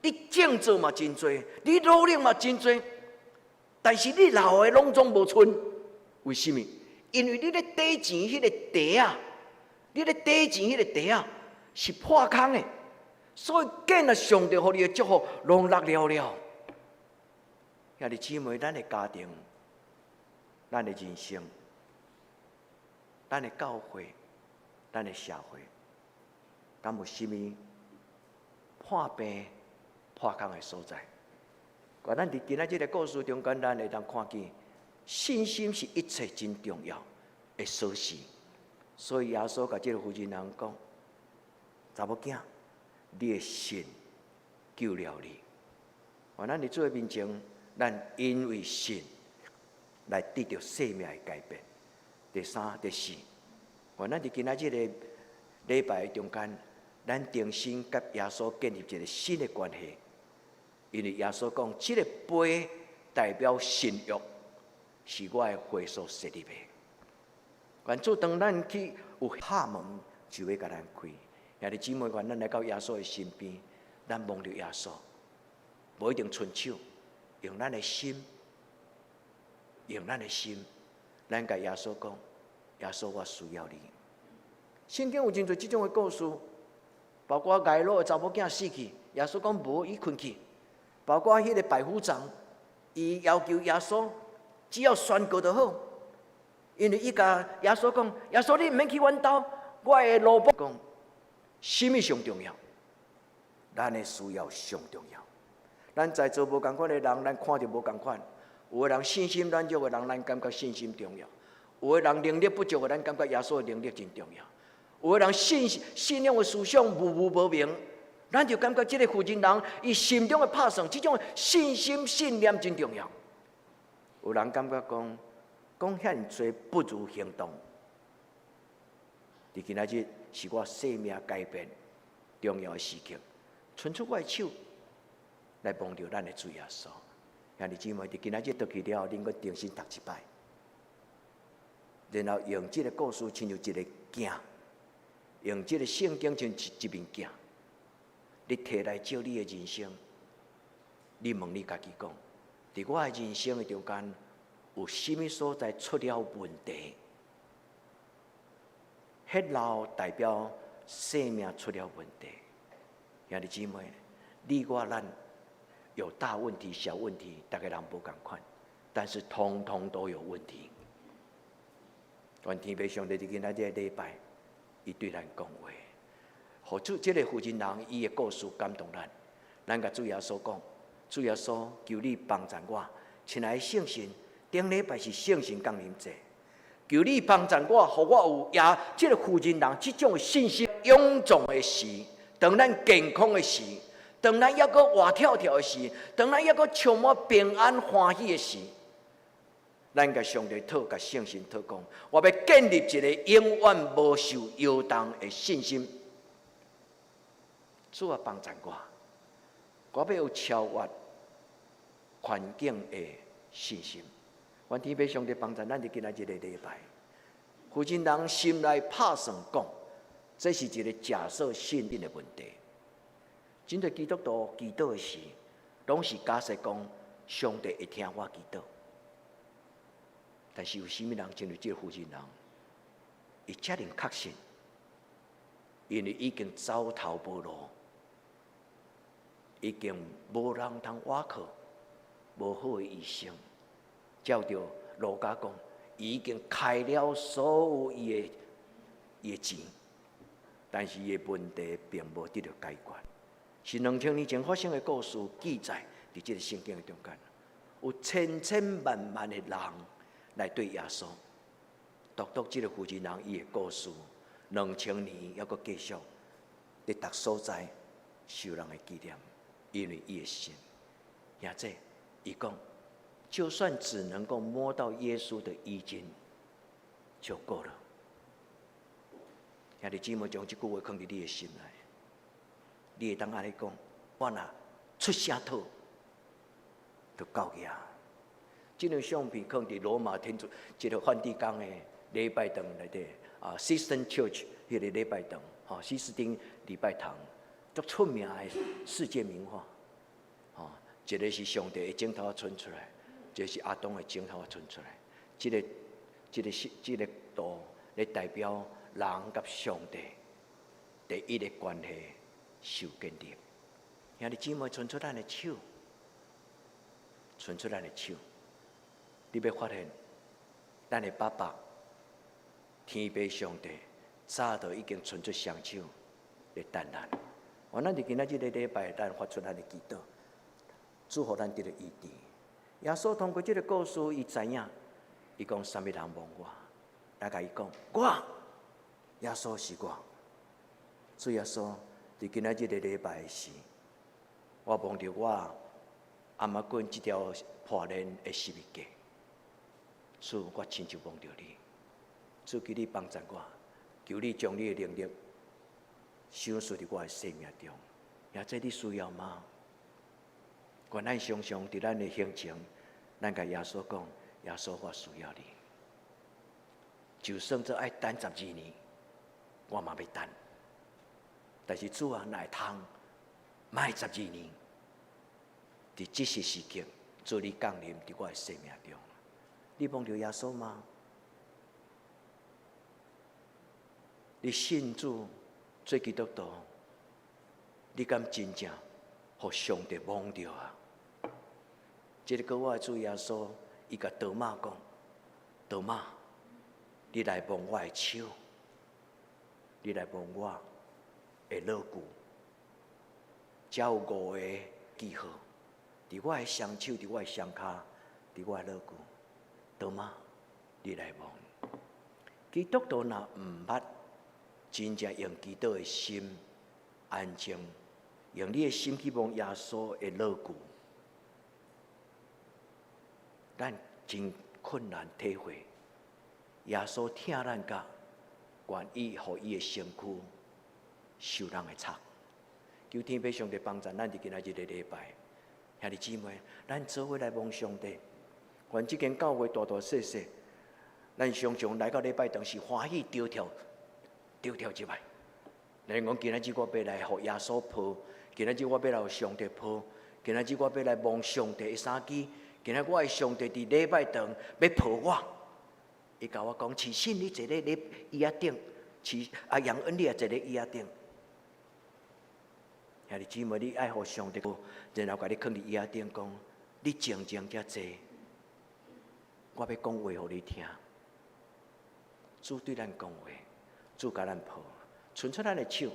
你正做嘛真多，你努力嘛真多，但是你老的拢总无剩，为什么？因为你咧底钱迄个地啊，你咧底钱迄个地啊是破空的，所以见了上帝互你的祝福，拢落了了。兄弟姊妹，咱的家庭、咱的人生、咱的教会、咱的社会，敢有甚物破病、破空的所在？咱伫今仔日个故事中间，咱会当看见。信心是一切真重要的锁匙，所以耶稣甲这个负责人讲：“查某囝，你的信救了你。”咱伫主的面前，咱因为信来得到生命的改变。第三、第四，咱伫今仔日个礼拜中间，咱重新甲耶稣建立一个新的关系，因为耶稣讲：“这个杯代表新约。”是我的会所设立的。愿主当咱去有敲门，就要甲咱开。兄弟姊妹，愿咱来到耶稣的身边，咱望着耶稣，无一定伸手，用咱的心，咱甲耶稣讲：耶稣，我需要你。圣经有真侪这种的故事，包括睚鲁的查某囝死去，耶稣讲无，伊困去；包括迄个百夫长，伊要求耶稣。只要宣告就好，因为伊甲耶稣讲：“耶稣，你毋免去阮兜，我的老婆讲，什么上重要？咱的需要上重要。咱在座无同款的人，咱看着无同款。有的人信心软弱的人，咱感觉信心重要；有的人能力不足的，咱感觉耶稣的能力真重要；有的人信仰的思想无明，咱就感觉这个负责人伊心中的拍算，这种信心信念真重要。有人感觉讲遐多不如行动。伫今仔日是我生命改变重要的时刻，伸出我的手来帮助咱的主耶稣。兄弟姊妹，伫今仔日倒去了后，恁阁重新读一摆，然后用这个故事亲像一个镜，用这个圣经像一面镜，你摕来照你的人生。你问你家己讲，伫我的人生的中间，有甚物所在出了问题？迄老代表生命出了问题。兄弟姊妹，你我咱有大问题、小问题，大家人无共款，但是通通都有问题。愿天父上帝伫今仔日礼拜，伊对咱讲话，互主这个负责人伊的故事感动咱。咱甲主耶稣讲，主耶稣求你帮助我，亲爱的圣神，顶礼拜是圣神降临节。求你帮助我，互我有这个负责人这种信心勇壮的时，当咱健康的时，当咱还阁活跳跳的时，当咱还阁充满平安欢喜的时，咱甲上帝讨，甲圣神讨讲，我要建立一个永远无受摇动的信心。主啊，帮助我，我要有超越环境的信心。愿天父上帝帮助咱伫今仔日的礼拜，负责人心内拍算讲，这是一个假设性的问题。真侪基督徒祈祷的时，拢是假设讲上帝会听我祈祷。但是有甚物人进入这个负责人，伊遮尔确信，因为已经走投无路，已经无人通倚靠，无好的医生。照着路加讲，伊已经开了所有伊的钱，但是伊的问题并无得到解决。是2000年前发生的故事记载伫这个圣经的中间，有千千万万的人来对耶稣，独这个负责人伊的故事，2000年还阁继续伫逐所在受人的纪念，因为伊的心。也这伊讲。就算只能够摸到耶稣的衣襟，就够了。兄弟姊妹，将这句话放伫你的心内，你会当安尼讲：我若出声讨，就够呀。这张相片放伫罗马天主一个梵蒂冈的礼拜堂内底，Sistine Church 迄个礼拜堂，西斯丁礼拜堂，足出名的世界名画。一个是上帝的镜头存出来。这是阿东的镜头存出来，这个图咧代表人甲上帝第一个关系受建立。兄弟姊妹，伸出咱的手，伸出咱的手，你要发现，咱的爸爸天父上帝早就已经伸出双手来等咱。咱伫今仔日的礼拜，咱发出咱的祈祷，祝福咱得到医治。耶稣通过这个故事，伊知影，伊讲啥物人望我，来甲伊讲，我耶稣是我。主耶稣伫今仔日的礼拜时，我望着我阿妈滚这条破烂的十字架，主，我亲像望着你，主求你帮助我，求你将你的能力赏赐伫我的生命中，也这你需要吗？愿咱常常伫咱的行程，咱甲耶稣讲：耶稣，我需要你。就算这爱等12年，我嘛要等。但是主啊，若会通，莫12年，伫即时刻，做你降临伫我的生命中。你望着耶稣吗？你信主做基督徒，你敢真正互上帝望着啊？这个我的主耶稣，伊甲多马讲：多马，你来望我的手，你来望我会牢固。才有5个记号，伫我的双手，伫我的双脚，伫我的肋骨。多吗？你来望。基督徒若毋捌真正用基督的心安静，用你的心去望耶稣的肋骨，咱真困难体会耶稣疼咱甲愿意互伊的身躯受人的插。求天父上帝帮助咱伫今仔日的礼拜，兄弟姊妹，咱做伙来望上帝。愿即间教会大大小小，咱常常来到礼拜堂是欢喜丢跳入来。咱讲今仔日我要来互耶稣抱，今仔日我要来互上帝抱，今仔日我要来望上帝的衫机，今仔我的上帝伫礼拜堂要抱我。伊甲我讲：其实你坐咧椅仔顶，杨恩你也坐咧椅仔顶。兄弟姊妹，你爱互上帝，然后甲你放伫椅仔顶讲：你静静遮坐，我要讲话互你听。主对咱讲话，主甲咱抱，伸出咱的手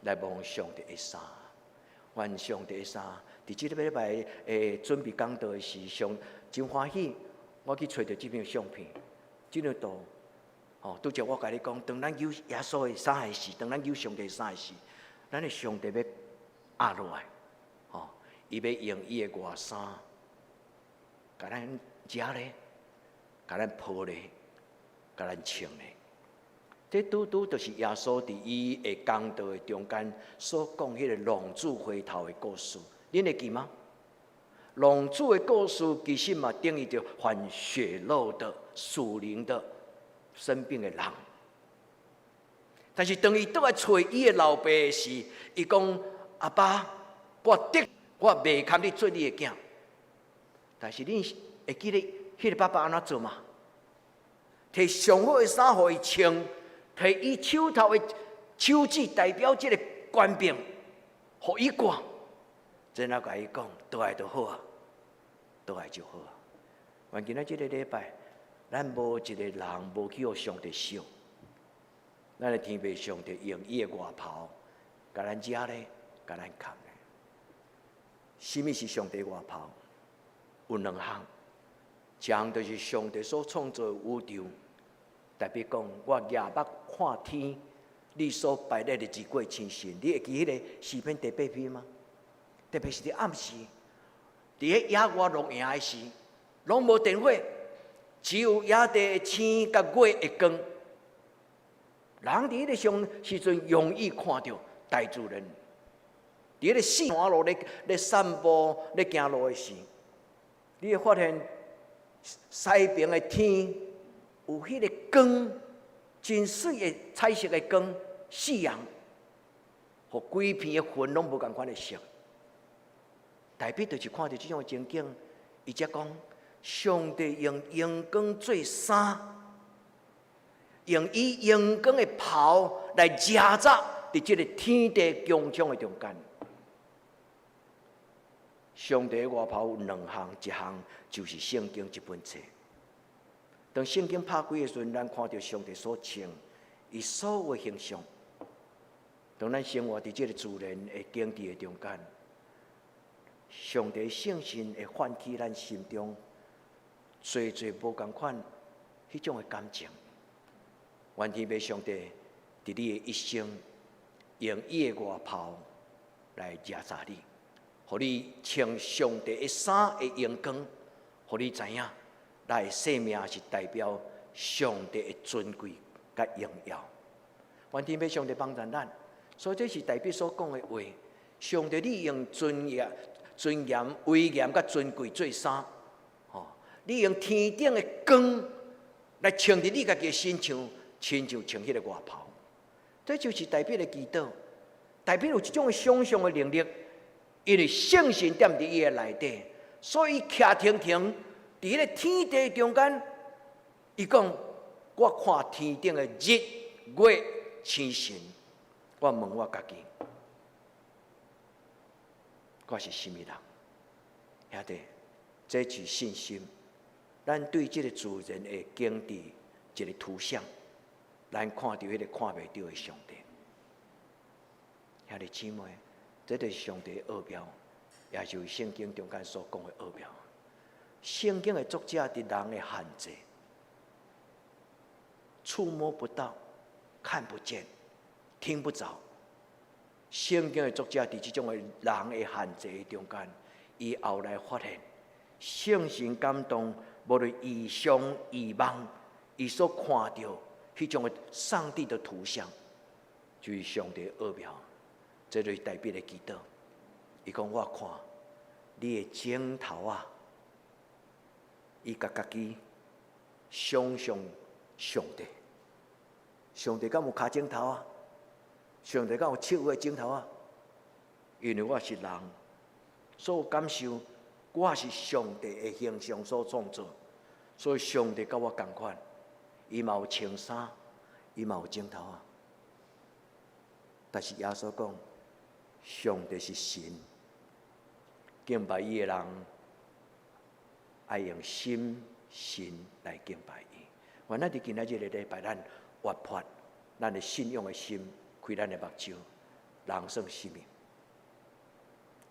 来望上帝的衫。愿上帝的衫，伫即个礼拜准备讲道的时，真欢喜，我去找到即张相片，即张图。拄则我甲你讲，当咱有耶稣的衫的时，当咱有上帝的衫的时。咱的上帝要压落来，伊要用伊的外衫，甲咱遮咧，甲咱抱咧，甲咱穿咧。这拄就是耶稣伫伊的讲道的中间所讲迄个浪子回头的故事，恁会记吗？浪子的故事其实嘛等于着患血肉的属灵的生病的人。但是当伊倒来找伊的老爸的时，伊讲：阿爸，我袂堪你做你的囝。但是恁会记得迄个爸爸安怎做吗？摕上好的衫互伊穿，摕伊手头的手指代表这个官兵，互伊挂，然后甲伊讲：倒来就好啊，倒来就好啊。愿今仔这个礼拜，咱无一个人无去互上帝笑。咱的天父上帝用伊的外袍，甲咱遮咧，甲咱扛咧。什么是上帝外袍？有2项，一项就是上帝所创造的宇宙，特别讲，我夜目看天，你所摆列的日过星辰。你会记迄个诗篇第8篇吗？特别是伫暗时，伫迄野外露营的时，拢无电火，只有野地的星甲月会光。人伫迄个时阵容易看到大自然，伫迄个四环路咧散步、咧行路的时，你会发现西边的天有迄个光，真水的彩色的光，夕阳，和规片的云拢无共款的色。代表就是看到这种情景，伊才讲上帝用阳光做衫。用伊阳光的袍来遮罩伫这个天地强强的中间。上帝的外袍有2项，一项就是圣经这本册。当圣经拍开的时阵，咱看到上帝所穿伊所有的形象。当咱生活伫这个自然的景致的中间，上帝的圣心会唤起咱心中最无共款迄种的感情。愿天父上帝伫你的一生，用伊的外袍来遮罩你，互你穿上帝的衫的阳光，互你知影，咱的生命是代表上帝的尊贵甲荣耀。愿天父上帝帮助咱，所以这是代表所讲的话。上帝你用尊严、威严甲尊贵做衫，你用天顶的光来穿伫你家己的身上。亲像穿迄个外袍，这就是代表的基督，代表有一种想象的能力，因为圣神踮伫伊的内底，所以徛停停伫迄个天地中间。伊讲：我看天顶的日月星辰，我问我家己，我是什么人？兄弟，这是信心。咱对这个自然的景致一个图像。咱看到迄个看袂到的上帝，兄弟姊妹，这就是上帝的奥妙，也就是圣经中间所讲的奥妙。圣经的作者伫人的限制，触摸不到、看不见、听不着。圣经的作者伫这种的人的限制中间，伊后来发现，圣神感动，无论异象异梦，伊所看到迄种的上帝的图像，就是上帝的奥妙。这就是代表的祈祷。伊讲我看你的镜头啊，伊甲家己想象上帝。上帝敢有骹镜头啊？上帝敢有手的镜头啊？因为我是人，所有感受，我是上帝的形象所创造，所以上帝甲我同款，伊嘛有穿衫，伊嘛有镜头啊。但是耶稣讲，上帝是神，敬拜伊的人爱用心神来敬拜伊。原来伫今仔日的礼拜，咱活泼咱的信仰的心，开咱的目睭，人生生命。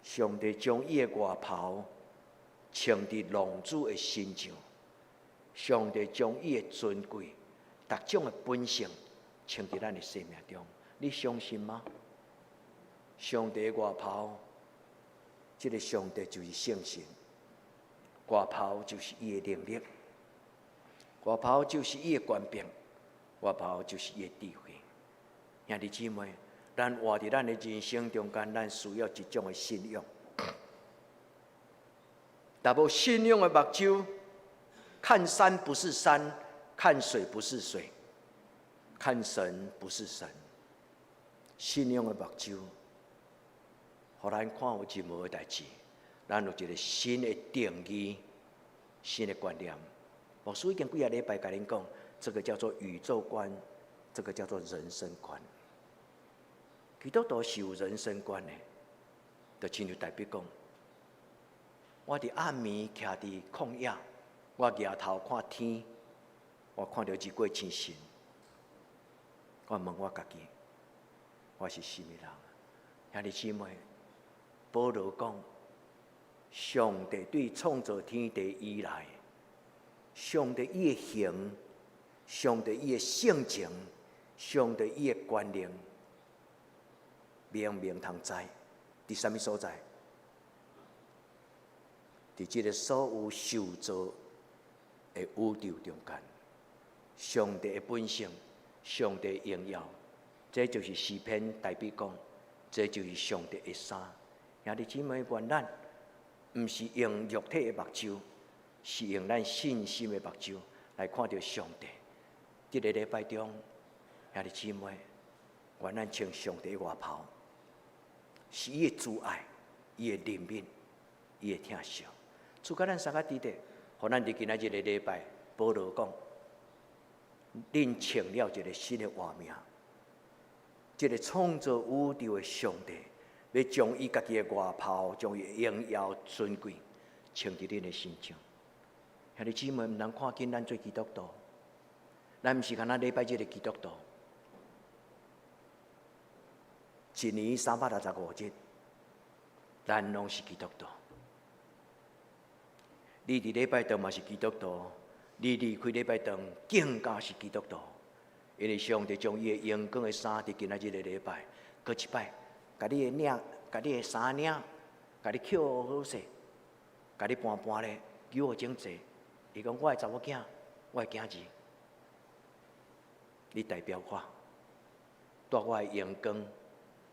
上帝将伊的外袍穿伫浪子的身上，上帝将伊的尊贵、各种的本性穿伫咱的生命中。你相信吗？上帝的外袍，这个上帝就是圣神，外袍就是伊的能力，外袍就是伊的权柄，外袍就是伊的智慧。兄弟姊妹，咱活伫咱的人生中间，咱需要一种的信仰。但无信仰的目睭，看山不是山，看水不是水，看神不是神。信仰的目睭，互咱看有任何的代志，咱有一个新的定义、新的观念。牧师已经几个礼拜甲恁讲，这个叫做宇宙观，这个叫做人生观。基督徒是有人生观的，就亲像代表讲，我伫暗暝徛伫旷野，我抬头看天，我看到日过星辰，我问我家己，我是什么人？兄弟姊妹，保罗讲，上帝对创造天地以来，上帝伊的形，上帝伊的性情，上帝伊的权能，明明通知，伫什么所在？伫这个所有受造的宇宙中间，上帝的本性，上帝的荣耀，这就是诗篇代表讲，这就是上帝的衫。兄弟姊妹，愿咱毋是用肉体的目睭，是用咱信心的目睭来看到上帝。这个礼拜中，兄弟姊妹，愿咱穿上帝的外袍，是伊的慈爱，伊的怜悯，伊的疼惜。主甲咱三个弟弟，互咱伫今仔日的礼拜，保罗讲，恁穿了一个新的画面，一个创造宇宙的上帝，要将伊家己的外袍，将伊荣耀尊贵穿伫恁的身上。兄弟姊妹，毋通看见咱做基督徒，咱毋是干那礼拜日的基督徒，一年365日，咱拢是基督徒。你伫礼拜堂嘛是基督徒，你离开礼拜堂更加是基督徒，因为上帝将伊的阳光的衫伫今仔日的礼拜，搁一摆，甲你的领，甲你的衫领，甲你扣好势，甲你搬搬咧，叫我整齐。伊讲我的查某囝，我的囝儿，你代表我，带我的阳光，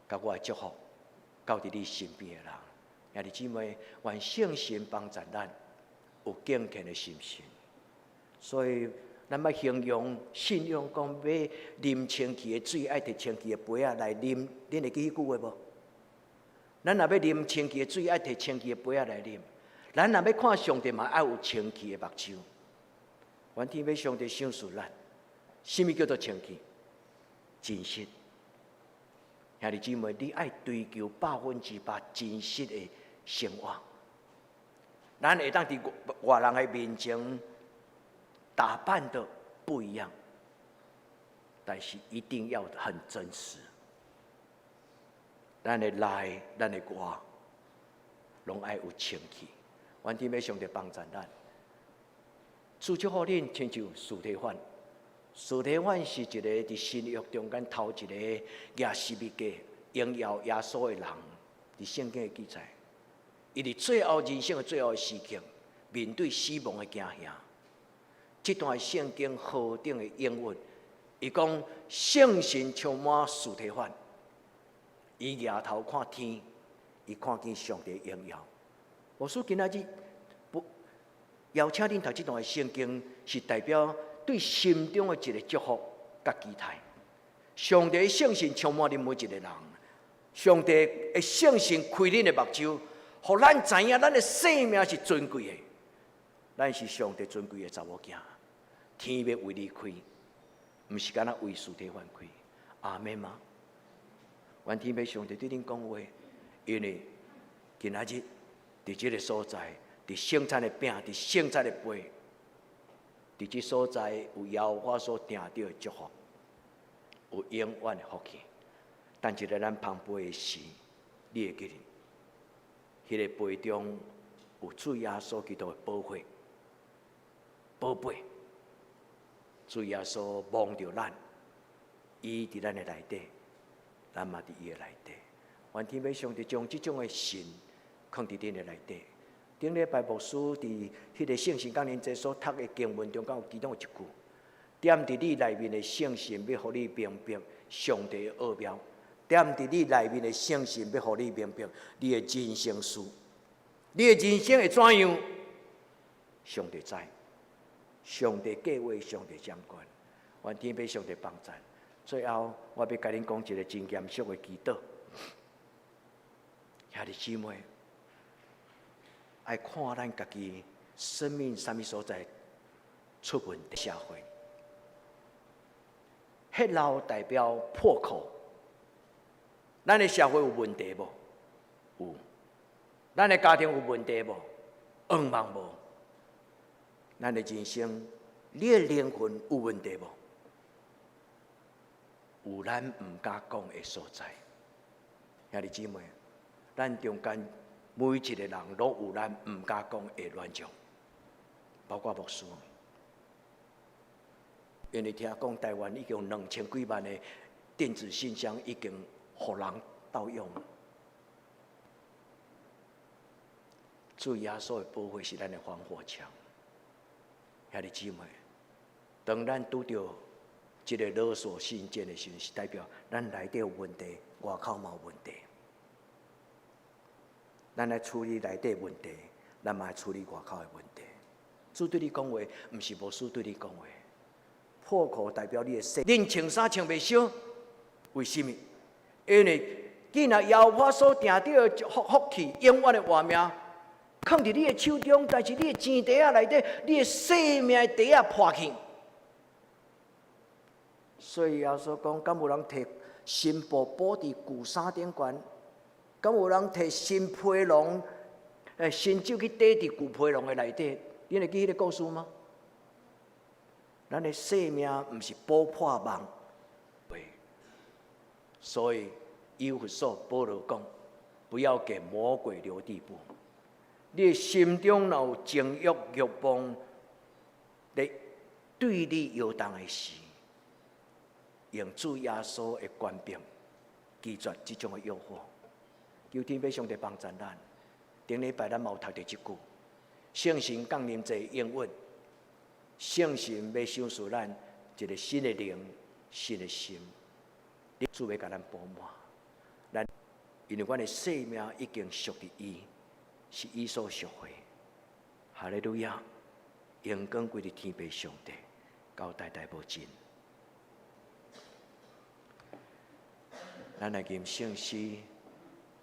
甲我的祝福，到伫你身边的人。兄弟姊妹，愿圣神帮助咱。有敬虔的心性，所以咱要形容信仰，讲要啉清气的水，爱摕清气的杯仔来啉。恁会记迄句话无？咱若要啉清气的水，爱摕清气的杯仔来啉。咱若要看上帝嘛，爱有清气的目睭。愿天要上帝赏赐咱。什么叫做清气？真实。兄弟姊妹，你爱追求100%真实的生活。咱会当伫外人的面前打扮的不一样，但是一定要很真实。咱的内、咱的外，拢爱有清气。愿天父上帝帮助咱。祝福予恁，亲像司提反。司提反是一个伫新约中间头一个亚西米加荣耀耶稣的人，伫圣经的记载。伊伫最后人生的最后的时刻，面对死亡的惊吓。这段圣经何等的应允！伊讲圣神充满司提反，伊抬头看天，伊看见上帝的荣耀。我说今仔日不邀请恁读这段圣经，是代表对心中的一个祝福甲期待。上帝的圣神充满恁每一个人，上帝的圣神开恁的目睭，互咱知影咱的生命是尊贵的。咱是上帝尊贵的查某囝，天要为你开，毋是干那为司提反开。阿门吗？愿天父上帝对恁讲话，因为今仔日伫这个所在，伫圣餐的饼，伫圣餐的杯，伫这所在有耶和华所定着的祝福，有永远的福气。但是在咱旁边的时，你会记得，迄个杯中有主耶稣基督的宝血。宝贝，主耶稣望着咱，伊伫咱的内底，咱嘛伫伊的内底。愿天父上帝将这种的神放伫恁的内底。顶礼拜牧师伫迄个圣神降临节所读的经文中，敢有其中一句：踮伫你内面的圣神，要互你明白上帝的奥妙；踮伫你内面的圣神，要互你明白你的人生事。你的人生会怎样？上帝知。上帝计划，上帝掌管，愿天父上帝帮助。最后，我要甲恁讲一个真严肃的祈祷，兄弟姊妹，爱看咱家己生命什么所在出问题社会，迄老代表破口。咱的社会有问题无？有。咱的家庭有问题无？噩梦无？咱的人生，你的灵魂有问题无？有咱唔敢讲的所在，兄弟姊妹，咱中间每一个人都有咱唔敢讲的软弱，包括牧师。因为听讲台湾已经有2000几万的电子信箱已经互人盗用。主耶稣的保护是咱的防火墙。兄弟姊妹，当咱拄到一个勒索信件的时候，是代表咱内底有问题，外口嘛有问题。咱来处理内底问题，咱嘛来处理外口的问题。主对你讲话，毋是牧师对你讲话。破口代表你的身，恁穿衫穿袂少，为什么？因为既然耶和华所定定的福气，永远的活命。放伫你的手中，但是你的钱袋仔内底，你的生命的袋仔破去。所以耶稣讲，敢有人摕新布补伫旧衫顶悬？敢有人摕新皮囊、新酒去底伫旧皮囊的内底？你会记迄个故事吗？咱的生命毋是补破网，所以以弗所保罗讲，不要给魔鬼留地步。你心中若有情欲欲望，咧对你摇动的时，用主耶稣的权柄拒绝这种的诱惑。求天父上帝帮助咱。顶礼拜咱嘛有读到一句：圣神降临者应允，圣神要赏赐咱一个新的灵、新的心。主要甲咱补满，咱因为阮的生命已经属于伊。是伊所赎回，哈利路亚！荣光归于天父上帝，交代代无尽。咱来念圣诗，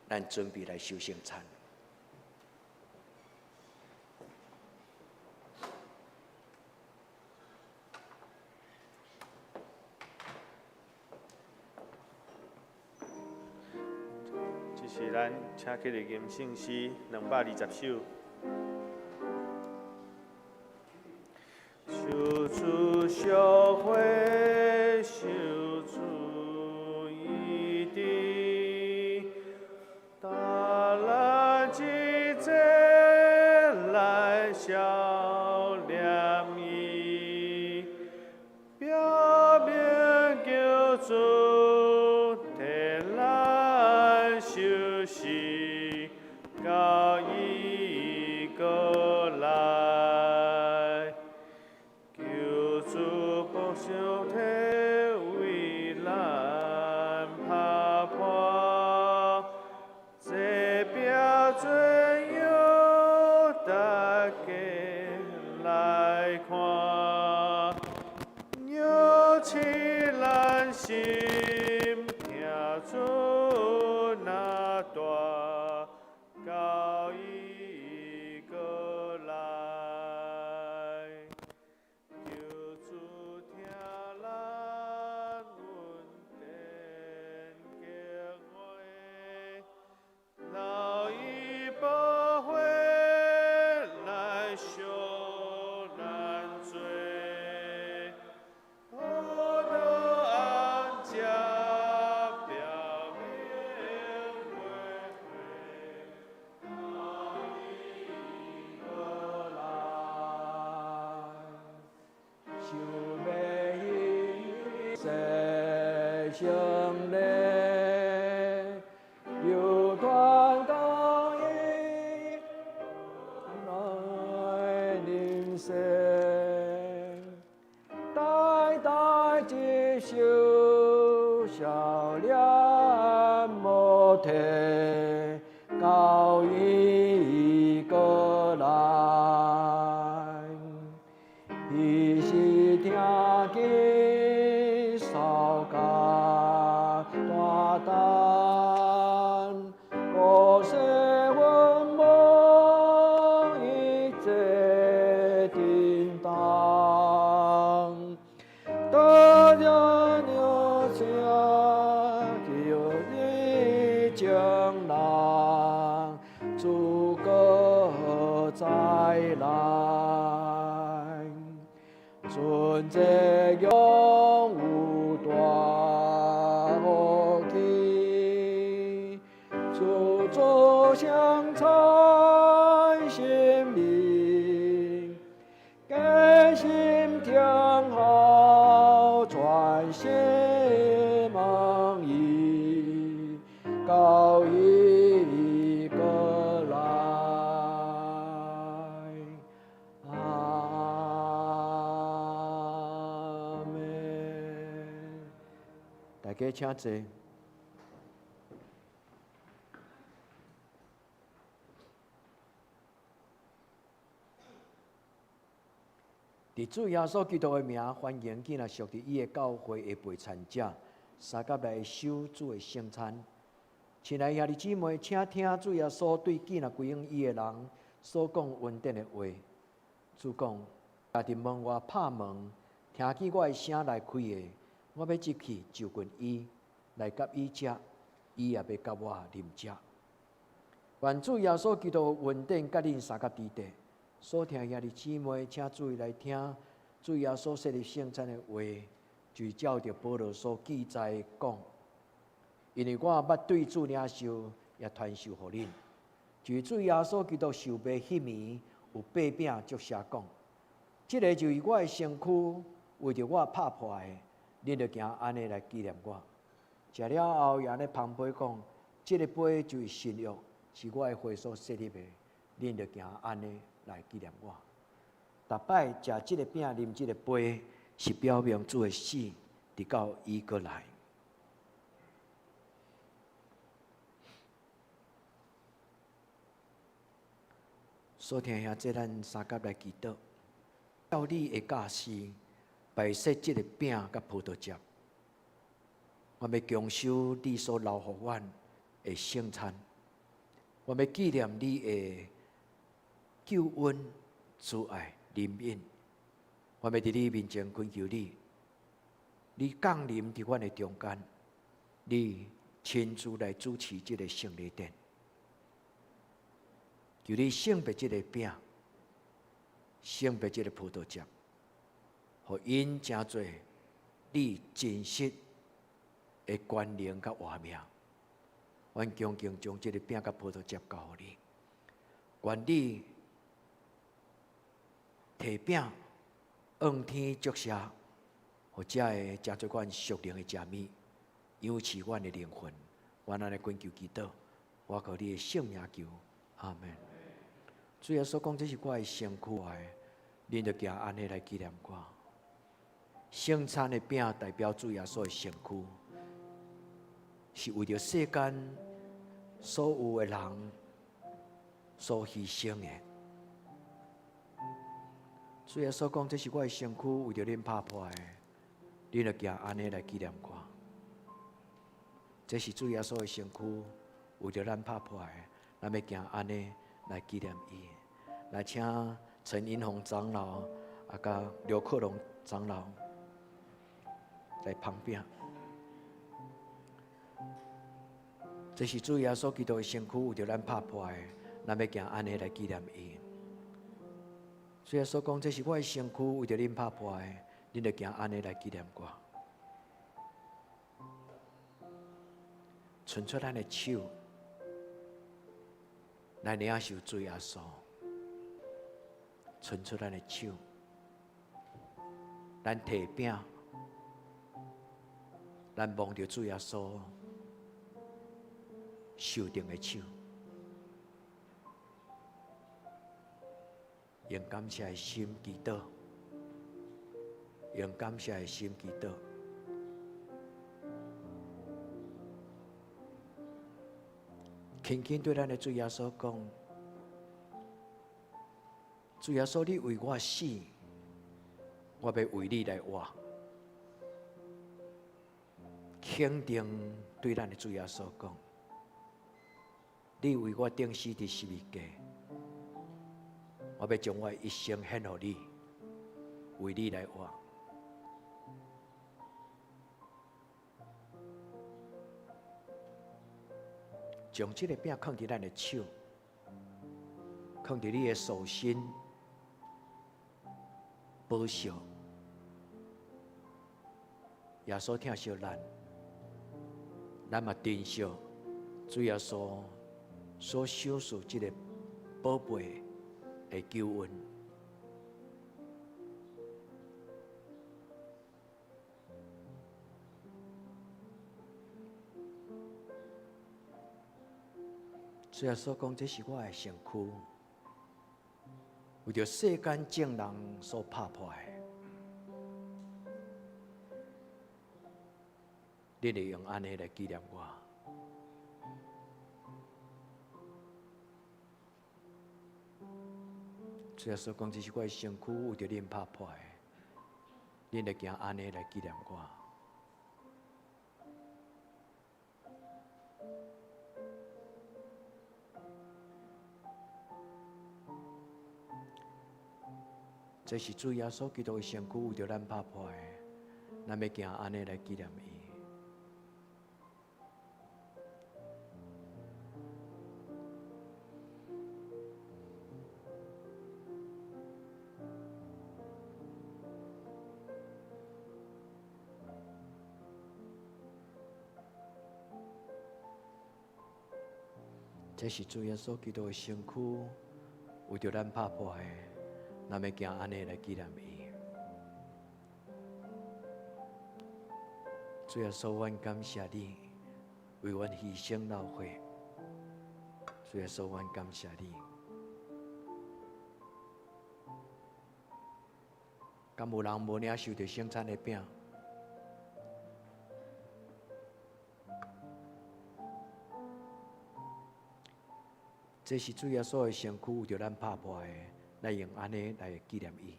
咱准备来修圣餐。是咱请起来念圣诗220首。求主赎回，求主一定是到伊过来，求主保守体为咱打破，这标准由大家来看，扭起咱心，听出那大高伊过来，求主听咱阮天结会，老伊保护来赎咱罪，好多安家表明回归，老伊过来，想要伊世上嘞，有团到伊来临世，代代接受笑脸无停，到伊过来，伊是听见扫甲大胆，无说阮无伊这叮当，得着牛车叫你将人诸葛再来，存这永有大福气，处处相采生命，给心听候传心梦意，到伊过来。阿门。大家请坐。伫主耶稣基督的名，欢迎今仔属伫伊的教会的陪参者，三甲来守主的圣餐。亲爱兄弟姊妹，请听主耶稣对今仔归应伊的人所讲恩典的话。主讲：家伫门外拍门，听见我的声来开的，我要入去就近伊，来甲伊食，伊也要甲我啉食。愿主耶稣基督恩典甲恁三甲伫地。所听兄弟姊妹，请注意来听主耶稣设立圣餐的话，就照着保罗所记载讲。因为我捌对主领受，也传授互恁。就主耶稣基督受病迄暝，有八饼作写讲，即个就是我的身躯，为着我拍破的，恁着行安尼来纪念我。食了后，也安尼旁杯讲，即个杯就是新约，是我的血所设立的，恁着行安尼来纪念我。逐摆食即个饼、啉即个杯，是表明主的死，直到伊过来。所听兄这咱三甲来祈祷，照你的教示，摆设即个饼甲葡萄汁，我要强守你所留予阮的圣餐，我要纪念你的救恩、慈爱、怜悯，我要伫你面前恳求你，你降临伫阮的中间，你亲自来主持即个圣礼典。求你圣别即个饼，圣别即个葡萄汁，互因真多你真实的关联甲活命。阮恭敬将即个饼甲葡萄汁交互你，愿你摕饼仰天祝谢，互遮会真做阮属灵的食物，养持阮的灵魂。阮安尼恳求祈祷，我靠你的圣名求，阿门。主耶稣讲，这是我的身躯的，恁就行安尼来纪念我。圣餐的饼代表主耶稣的身躯，是为着世间所有的人所牺牲的。主耶稣讲，这是我的身躯，为着恁拍破的，恁就行安尼来纪念我。这是主耶稣的身躯，为着咱拍破的，咱要行安尼来纪念伊。来，请陈英宏长老甲刘克龙长老在旁边。这是主耶稣基督的身躯，为着咱拍破的，咱要行安尼来纪念伊。主耶稣讲，这是我的身躯，为着恁拍破的，恁就行安尼来纪念我。伸出咱的手来领受主耶稣。伸出咱的手，咱提饼，咱望着主耶稣受定的手，用感谢的心祈祷，用感谢的心祈祷。轻轻对咱的主耶稣讲。主耶稣，你为我死，我要为你来活。肯定对咱的主耶稣讲，你为我钉死伫十字架，我要将我一生献予你，为你来活。将这个饼放伫咱的手，放伫你的手心。保守，耶稣疼惜咱，咱嘛珍惜主耶稣所享受这个宝贝的救恩。主耶稣讲，这是我的身躯。为着世间正人所拍破的，你得用安尼来纪念我。主耶稣讲，这是我的身躯，为着恁拍破的，恁得行安尼来纪念我。这是主耶稣基督的身躯，为着咱拍破的，咱要行安尼来纪念伊。这是主耶稣基督的身躯，为着咱拍破的。咱要行安尼来纪念伊。主耶稣，阮感谢你为阮牺牲流血。主耶稣，阮感谢你。敢有人无领受着圣餐的饼？这是主耶稣的身躯，为着咱拍破的。来用安尼来纪念伊。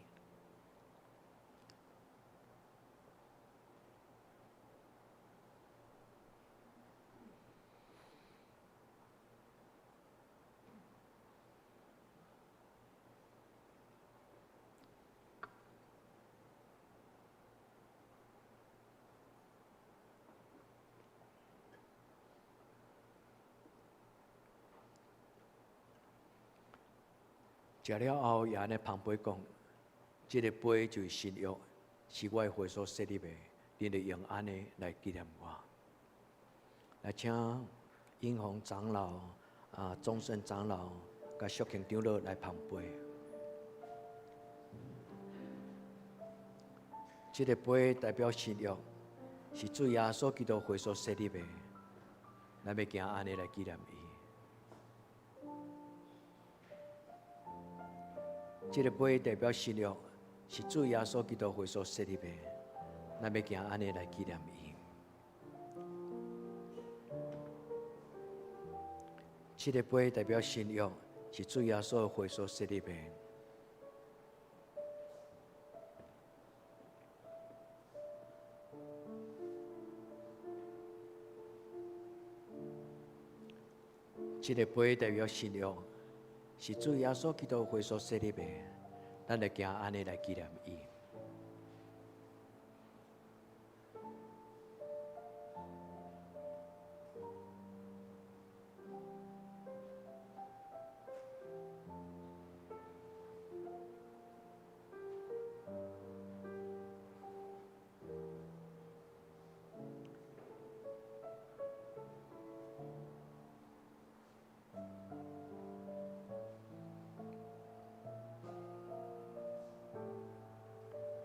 食了后，也安尼旁边讲，这个杯就是新约，是我的血所设立的，你得用安尼来纪念我。来，请英宏长老、忠胜长老、甲淑庆长老来旁边。这个杯代表新约，是主耶稣基督血所设立的，咱要行安尼来纪念伊。这个杯代表新约，是主耶稣基督会所设立的，咱要行安尼来纪念伊。这个杯代表新约，是主耶稣会所设立的。这个杯代表新约，是主耶稣基督会所设立的，咱来行安尼来纪念伊。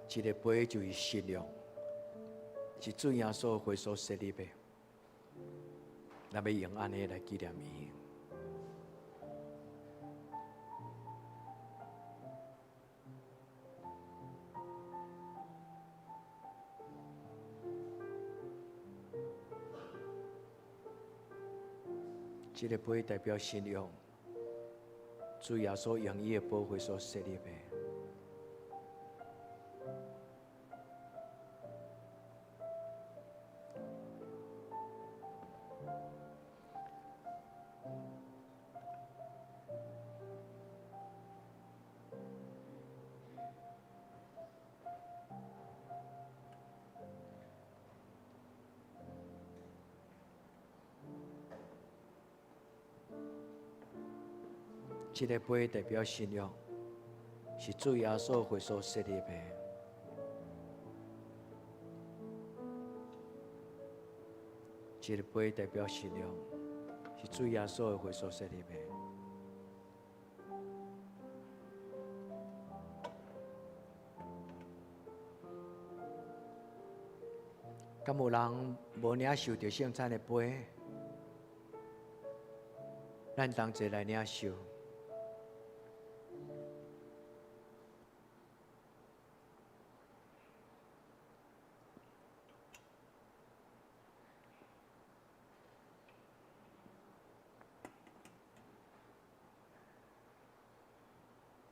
这个杯就是新约，是主耶稣会所设立的，咱要用安尼来纪念伊。这个杯代表新约，主耶稣用伊的宝血所设立的。这个杯代表新约，是主耶稣会所设立的。这个杯代表新约，是主耶稣会所设立的。敢有人无领受着圣餐的杯？咱同齐来领受。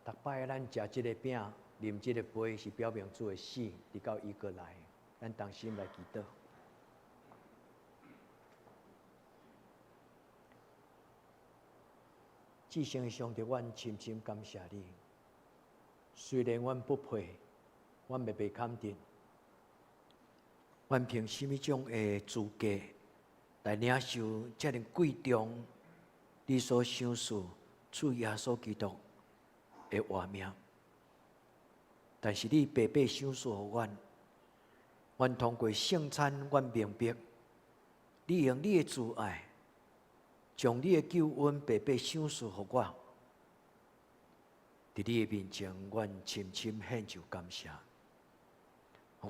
逐摆咱食这个饼、啉这个杯，是表明主的死，直到伊过来。咱同心来祈祷。至圣的上帝，阮深深感谢你。虽然阮不配，阮未被肯定，阮凭什么种的资格来领受这样贵重你所赏赐主耶稣基督的活命？但是你白白赏赐予阮，阮通过圣餐，阮明白，你用你的慈爱，将你的救恩白白赏赐予我。伫你的面前，阮深深献上感谢。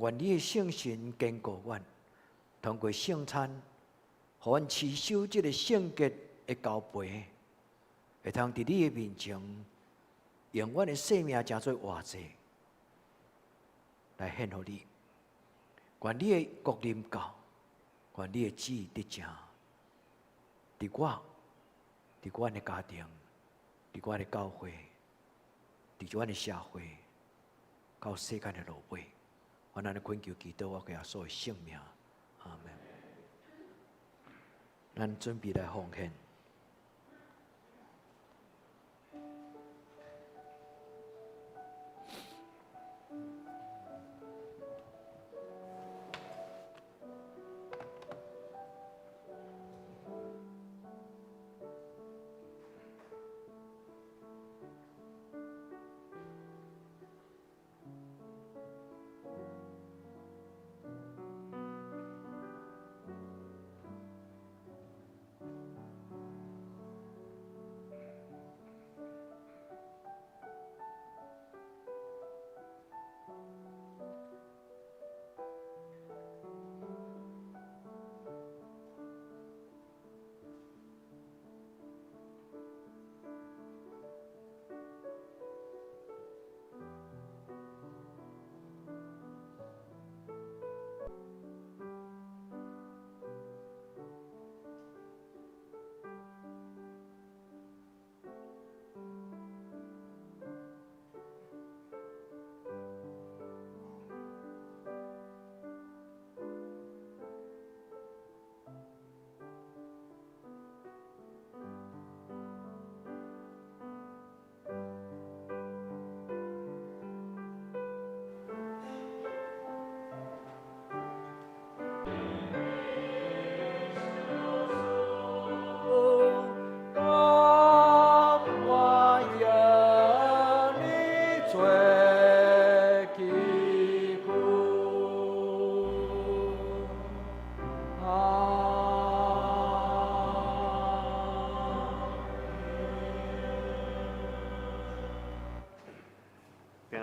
愿你的圣神坚固阮，通过圣餐，互阮持守这个圣洁的交杯，会通伫你的面前，用阮的生命当作活祭来献予你。愿你的国临到，愿你的旨意得成。伫阮的家庭，伫阮的教会，伫阮的社会，到世界的落尾，我咱的恳求祈祷，我给耶稣的性命，阿门。咱准备来奉献。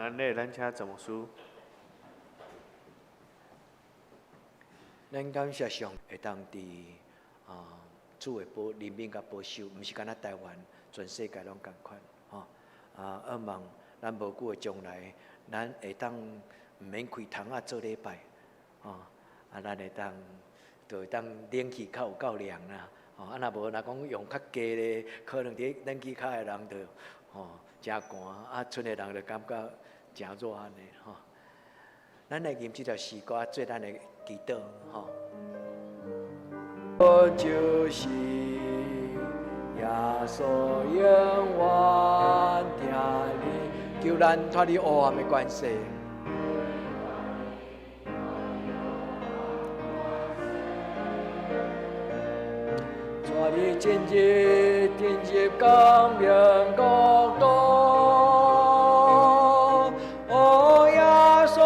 安内，咱请总书。咱感谢上会当伫主的怜悯甲保守，毋是干那台湾，全世界拢共款渴望咱无久的将来，咱会当毋免开窗啊做礼拜咱会当就会当冷气较有够凉啦若无若讲用较低咧，可能伫冷气较的人就真寒剩的人就感觉真热安尼咱来吟这条诗歌，做咱的祈祷我就是耶稣永远听你，求咱脱离黑暗的关系。带你进入光明国度，哦耶稣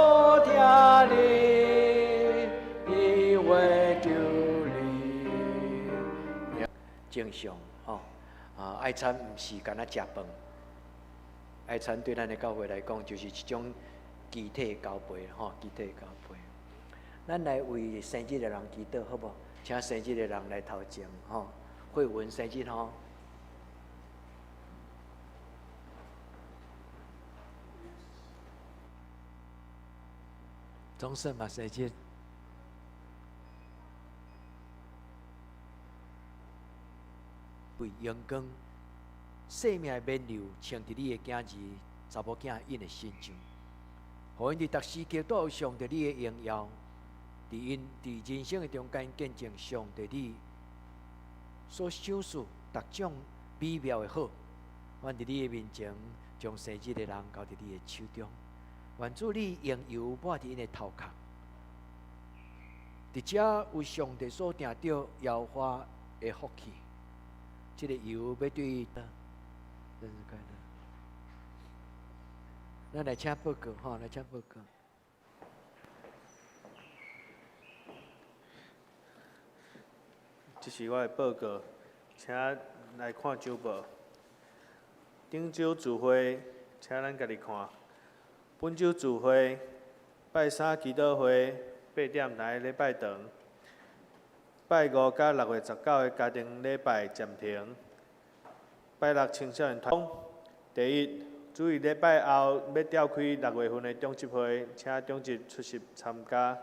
听你，你为救你。正常爱餐毋是干那食饭，爱餐对咱的教会来讲，就是一种集体交陪集体交陪。咱来为生日的人祈祷，好不好？请生日的人来头前慧文生日钟胜嘛生日。为阳光、生命的免流，穿伫你的囝儿、查某囝因的身上，互因伫逐时刻都有上帝你的荣耀，伫因伫人生的中间见证上帝你所享受各种美妙的好。阮伫你的面前，将生日的人交伫你的手中，愿主你用油抹伫因的头壳。伫遮有上帝所定着摇花的福气。这个油要对伊真是快乐。咱来请报告来请报告。这是我的报告，请来看周报。顶周聚会，请咱家己看。本周聚会，拜三祈祷会8点来礼拜堂。拜五甲6月19的家庭礼拜暂停。拜六青少年团。第一，注意礼拜后要召开6月份的中集会，请中集出席参加。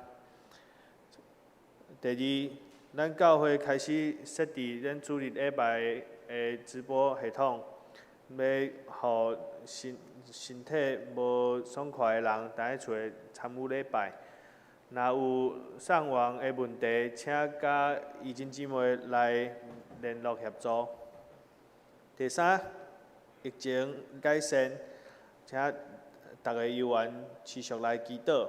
第二，咱教会开始设置咱主日礼拜的直播系统，要互身体无爽快的人，待出来参与礼拜。若有送往的问题，请甲义诊姊妹来联络协助。第三，疫情改善，请大家有缘持续来祈祷，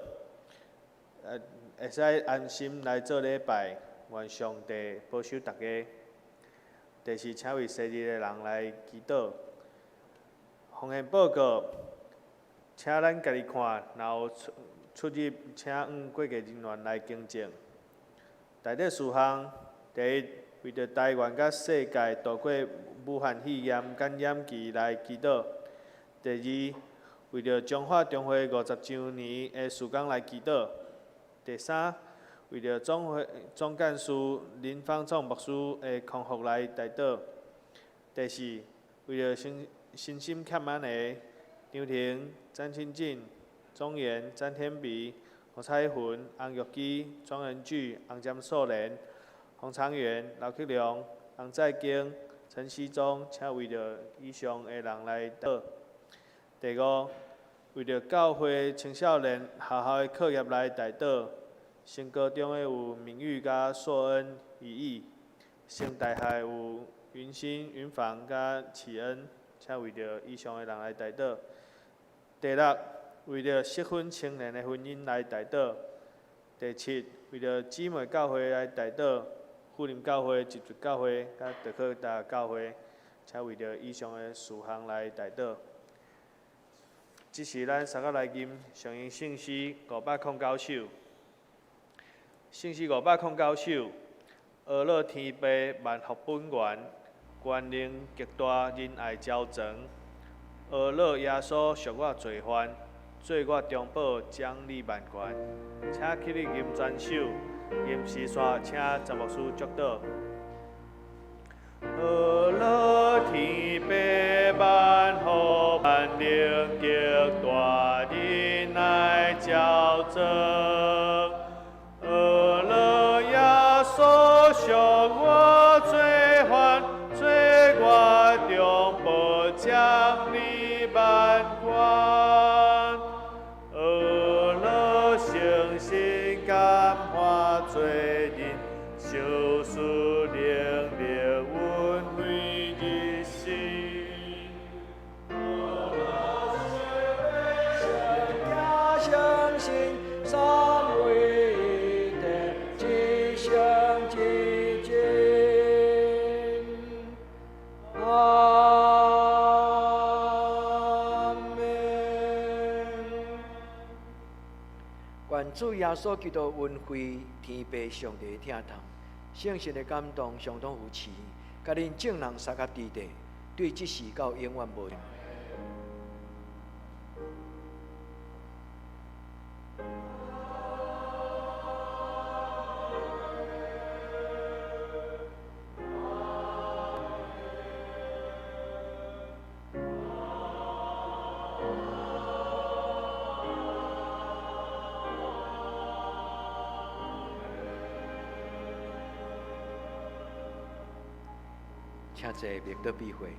会使安心来做礼拜，愿上帝保守大家。第四，请为生日的人来祈祷。奉献报告，请咱家己看，然后出入请过过人员来更正。内底事项：第一，为着台湾甲世界度过武汉肺炎感染期来祈祷；第二，为着中华中会50周年的事工来祈祷；第三，为着总干事林芳壮牧师的康复来代祷；第四，为着身心欠安的张婷、詹清静、庄严、詹天碧、洪彩云、洪玉基、庄仁举、洪占素莲、洪长元、刘克良、洪在京、陈希忠，请为着以上的人来祷。第五，为着教会青少年学校的课业来代祷。升高中的有明玉、甲硕恩、怡义；升大学有云欣、云芳、甲启恩，请为着以上的人来代祷。第六，为着适婚青年的婚姻来代祷。第七，为着姊妹教会来代祷，富林教会、集聚教会、甲德科达教会，请为着以上的事项来代祷。这是咱三个来吟上英圣诗509首。圣诗509首，阿乐天父万福本源，权能极大，仁爱昭诚。阿乐耶稣赎我罪犯，做我中保奖励万贯，请起立吟专首，吟诗刷，请查牧师祝祷。何乐天白万福，万灵极大仁爱交争。何乐耶稣上我罪犯，罪我中保奖励万贯。何乐诚心感化罪人，修赎灵力温惠一心。何乐相信三位一体，即相即见。阿门。愿主耶稣基督恩惠天父上帝听堂，圣神的感动相当有持，甲恁众人三甲地地，对即时到永远无。请坐，灭得避讳。